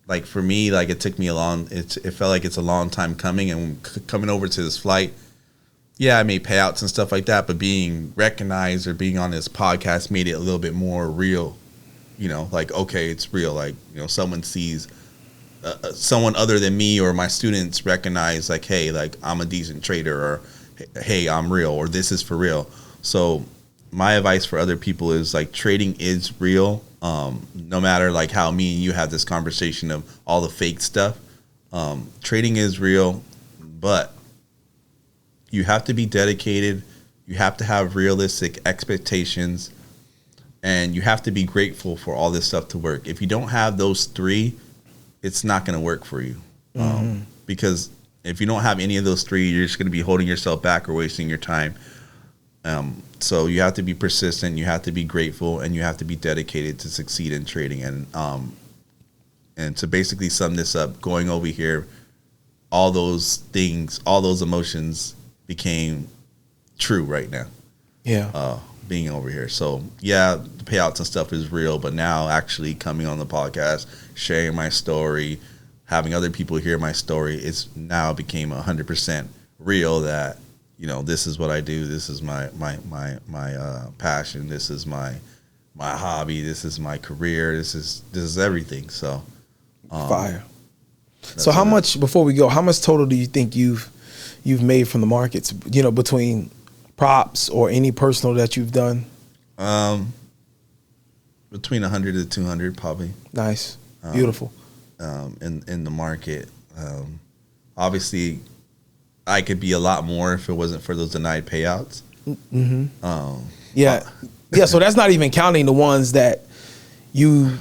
Like for me, like it took me it felt like it's a long time coming, and coming over to this flight, yeah, I made payouts and stuff like that, but being recognized or being on this podcast made it a little bit more real, you know, like, okay, it's real. Like, you know, someone sees someone other than me or my students recognize like, hey, like I'm a decent trader, or hey, I'm real, or this is for real. So my advice for other people is like trading is real. No matter like how me and you have this conversation of all the fake stuff, trading is real, but you have to be dedicated. You have to have realistic expectations, and you have to be grateful for all this stuff to work. If you don't have those 3, it's not going to work for you. Because if you don't have any of those 3, you're just going to be holding yourself back or wasting your time. So you have to be persistent, you have to be grateful, and you have to be dedicated to succeed in trading. And to basically sum this up, going over here, all those things, all those emotions became true right now. Yeah. Being over here. So yeah, the payouts and stuff is real, but now actually coming on the podcast, sharing my story, having other people hear my story, it's now became 100% real that, you know, this is what I do. This is my passion. This is my hobby. This is my career. This is everything. So, fire. So how much, before we go, how much total do you think you've made from the markets, you know, between props or any personal that you've done? Between 100 to 200 probably. Nice. Beautiful. In the market. Obviously I could be a lot more if it wasn't for those denied payouts. Yeah, so that's not even counting the ones that you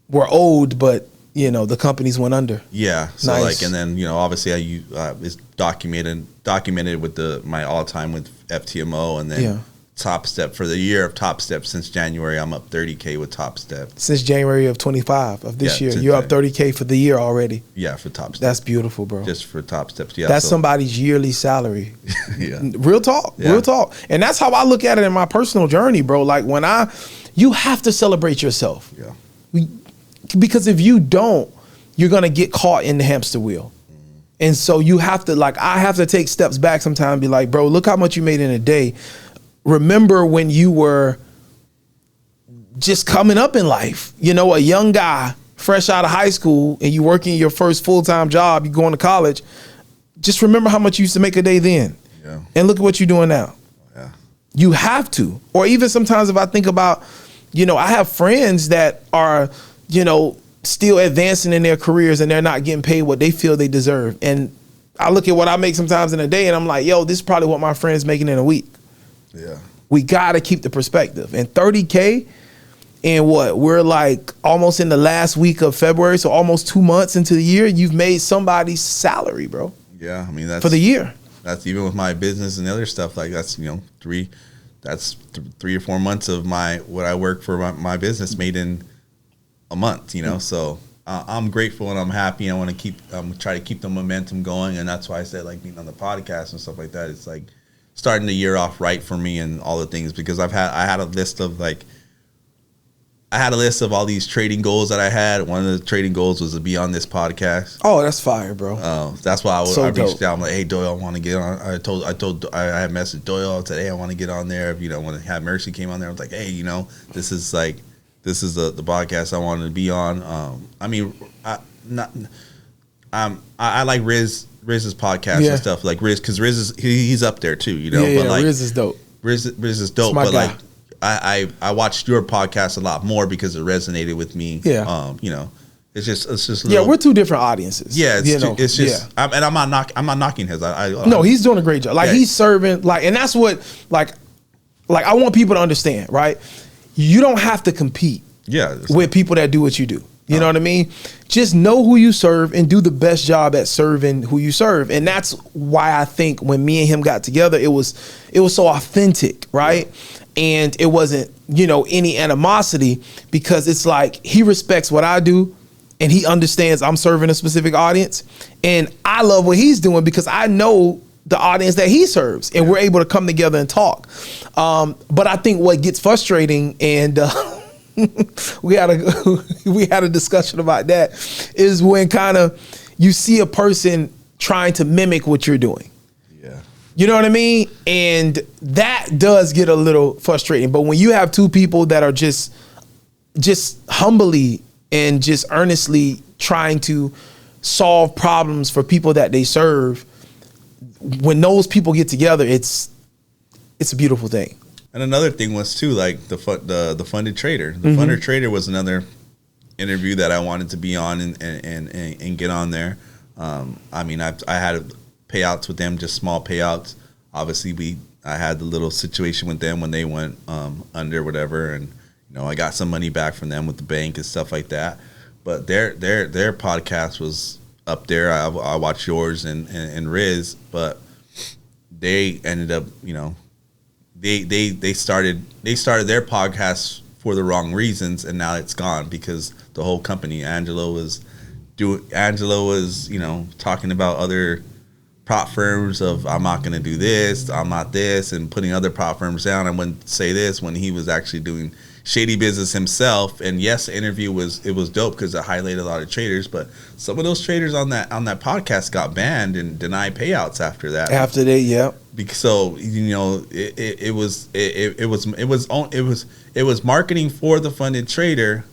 were owed, but you know the companies went under. Yeah, so nice. like, and then you know, obviously it's documented with my all time with FTMO, and then Top Step for the year of Top Step since January. I'm up 30K with Top Step since January of 25 of this year. You're up 30K for the year already. Yeah, for Top Step. That's beautiful, bro. Just for Top Steps. Yeah, that's somebody's yearly salary. Yeah, real talk, real talk. And that's how I look at it in my personal journey, bro. Like you have to celebrate yourself. Yeah, because if you don't, you're gonna get caught in the hamster wheel. And so you have to, like, I have to take steps back sometimes and be like, bro, look how much you made in a day. Remember when you were just coming up in life, you know, a young guy fresh out of high school and you working your first full-time job, you going to college. Just remember how much you used to make a day then. Yeah. And look at what you're doing now. Yeah. You have to. Or even sometimes if I think about, you know, I have friends that are, you know, still advancing in their careers and they're not getting paid what they feel they deserve. And I look at what I make sometimes in a day and I'm like, yo, this is probably what my friend's making in a week. Yeah. We got to keep the perspective. And 30K and what? We're like almost in the last week of February, so almost 2 months into the year, you've made somebody's salary, bro. Yeah, I mean, that's for the year. That's even with my business and other stuff. Like that's, you know, 3 or 4 months of what I work for my business made in a month, you know. So I'm grateful and I'm happy. I want to try to keep the momentum going, and that's why I said like being on the podcast and stuff like that. It's like starting the year off right for me and all the things, because I had a list of all these trading goals that I had. One of the trading goals was to be on this podcast. Oh, that's fire, bro. That's why I reached out. I'm like, hey, Doyle, I want to get on. I had messaged Doyle. I said, hey, I want to get on there. You know, when Have Mercy came on there, I was like, hey, you know, this is the podcast I wanted to be on. I mean, I like Riz's podcast and stuff, like Riz, because Riz he's up there too, you know. Yeah, but like Riz is dope. Riz is dope, but guy. Like I watched your podcast a lot more because it resonated with me. Yeah, you know, it's just we're two different audiences. Yeah, it's just I'm not knocking his. No, he's doing a great job. Like he's serving, like, and that's what like I want people to understand, right? You don't have to compete with people that do what you do. You know what I mean? Just know who you serve and do the best job at serving who you serve. And that's why I think when me and him got together, it was so authentic, right? Yeah. And it wasn't, you know, any animosity, because it's like he respects what I do and he understands I'm serving a specific audience. And I love what he's doing because I know the audience that he serves, and we're able to come together and talk. But I think what gets frustrating, and we had a discussion about that, is when kind of you see a person trying to mimic what you're doing. Yeah. You know what I mean? And that does get a little frustrating. But when you have two people that are just humbly and just earnestly trying to solve problems for people that they serve, when those people get together, it's a beautiful thing. And another thing was too, like the funded trader. The funded trader was another interview that I wanted to be on and get on there. I mean, I had payouts with them, just small payouts. Obviously, I had the little situation with them when they went under, whatever, and you know, I got some money back from them with the bank and stuff like that. But their podcast was up there. I watched yours and Riz, but they ended up, you know, they started their podcast for the wrong reasons, and now it's gone because the whole company, Angelo was, you know, talking about other prop firms of I'm not going to do this, I'm not this, and putting other prop firms down. I wouldn't say this when he was actually doing shady business himself. And yes, the interview was dope because it highlighted a lot of traders, but some of those traders on that podcast got banned and denied payouts after that. After they, yeah. So, you know, it was marketing for the funded trader,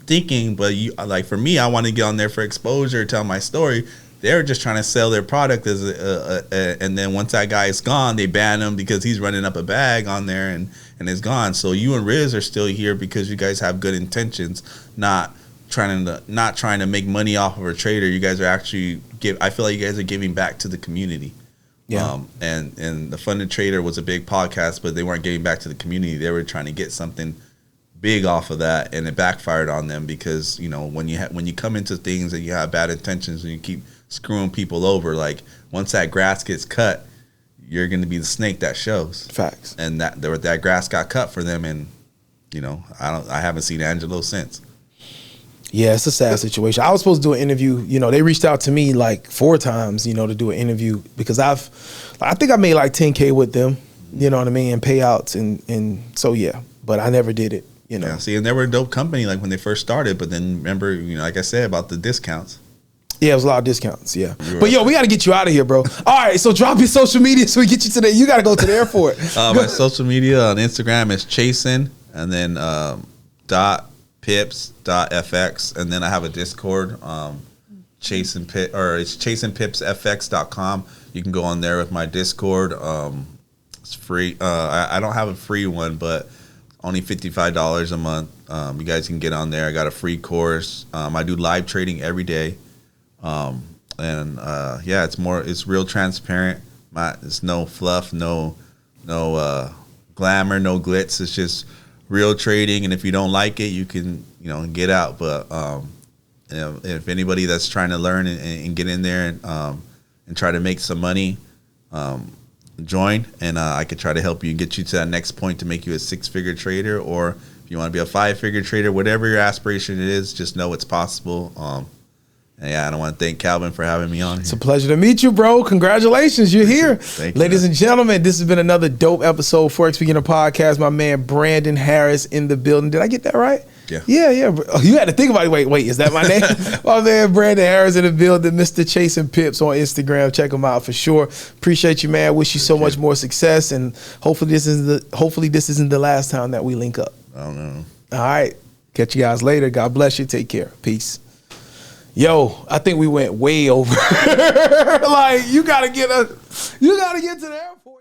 thinking, but you like for me, I want to get on there for exposure, tell my story. They're just trying to sell their product as and then once that guy is gone, they ban him because he's running up a bag on there and it's gone. So you and Riz are still here because you guys have good intentions, not trying to make money off of a trader. You guys are actually I feel like you guys are giving back to the community. Yeah. And the Funded Trader was a big podcast, but they weren't giving back to the community. They were trying to get something big off of that, and it backfired on them because when you come into things and you have bad intentions and you keep screwing people over, like once that grass gets cut, you're going to be the snake that shows. Facts. And that grass got cut for them, and I haven't seen Angelo since. Yeah, it's a sad situation. I was supposed to do an interview. They reached out to me like 4 times, to do an interview because I think I made like $10K with them. You know what I mean, and payouts and so yeah, but I never did it. Yeah, see, and they were a dope company like when they first started, but then remember, like I said about the discounts. Yeah, it was a lot of discounts, yeah. But we got to get you out of here, bro. All right, so drop your social media so we get you to you got to go to the airport. My social media on Instagram is Chasin, and then .pips.fx, and then I have a Discord, it's chasinpipsfx.com. You can go on there with my Discord. It's free. I don't have a free one, but only $55 a month. You guys can get on there. I got a free course. I do live trading every day. It's real transparent. It's no fluff, no glamour, no glitz. It's just real trading. And if you don't like it, you can, get out. But, if anybody that's trying to learn and get in there and try to make some money, join, and I could try to help you and get you to that next point to make you a 6-figure trader, or if you want to be a 5-figure trader, whatever your aspiration is, just know it's possible. I don't want to thank Calvin for having me on here. It's a pleasure to meet you, bro. Congratulations, you're here. Thank you, ladies and gentlemen. This has been another dope episode, Forex Beginner Podcast. My man Brandon Harris in the building. Did I get that right? Yeah. Oh, you had to think about it. Wait, is that my name? My man Brandon Harris in the building, Mr. Chasing Pips on Instagram. Check him out for sure. Appreciate you, man. Wish you so much more success, and hopefully this isn't the last time that we link up. I don't know. All right. Catch you guys later. God bless you. Take care. Peace. Yo, I think we went way over. Like you gotta get to the airport.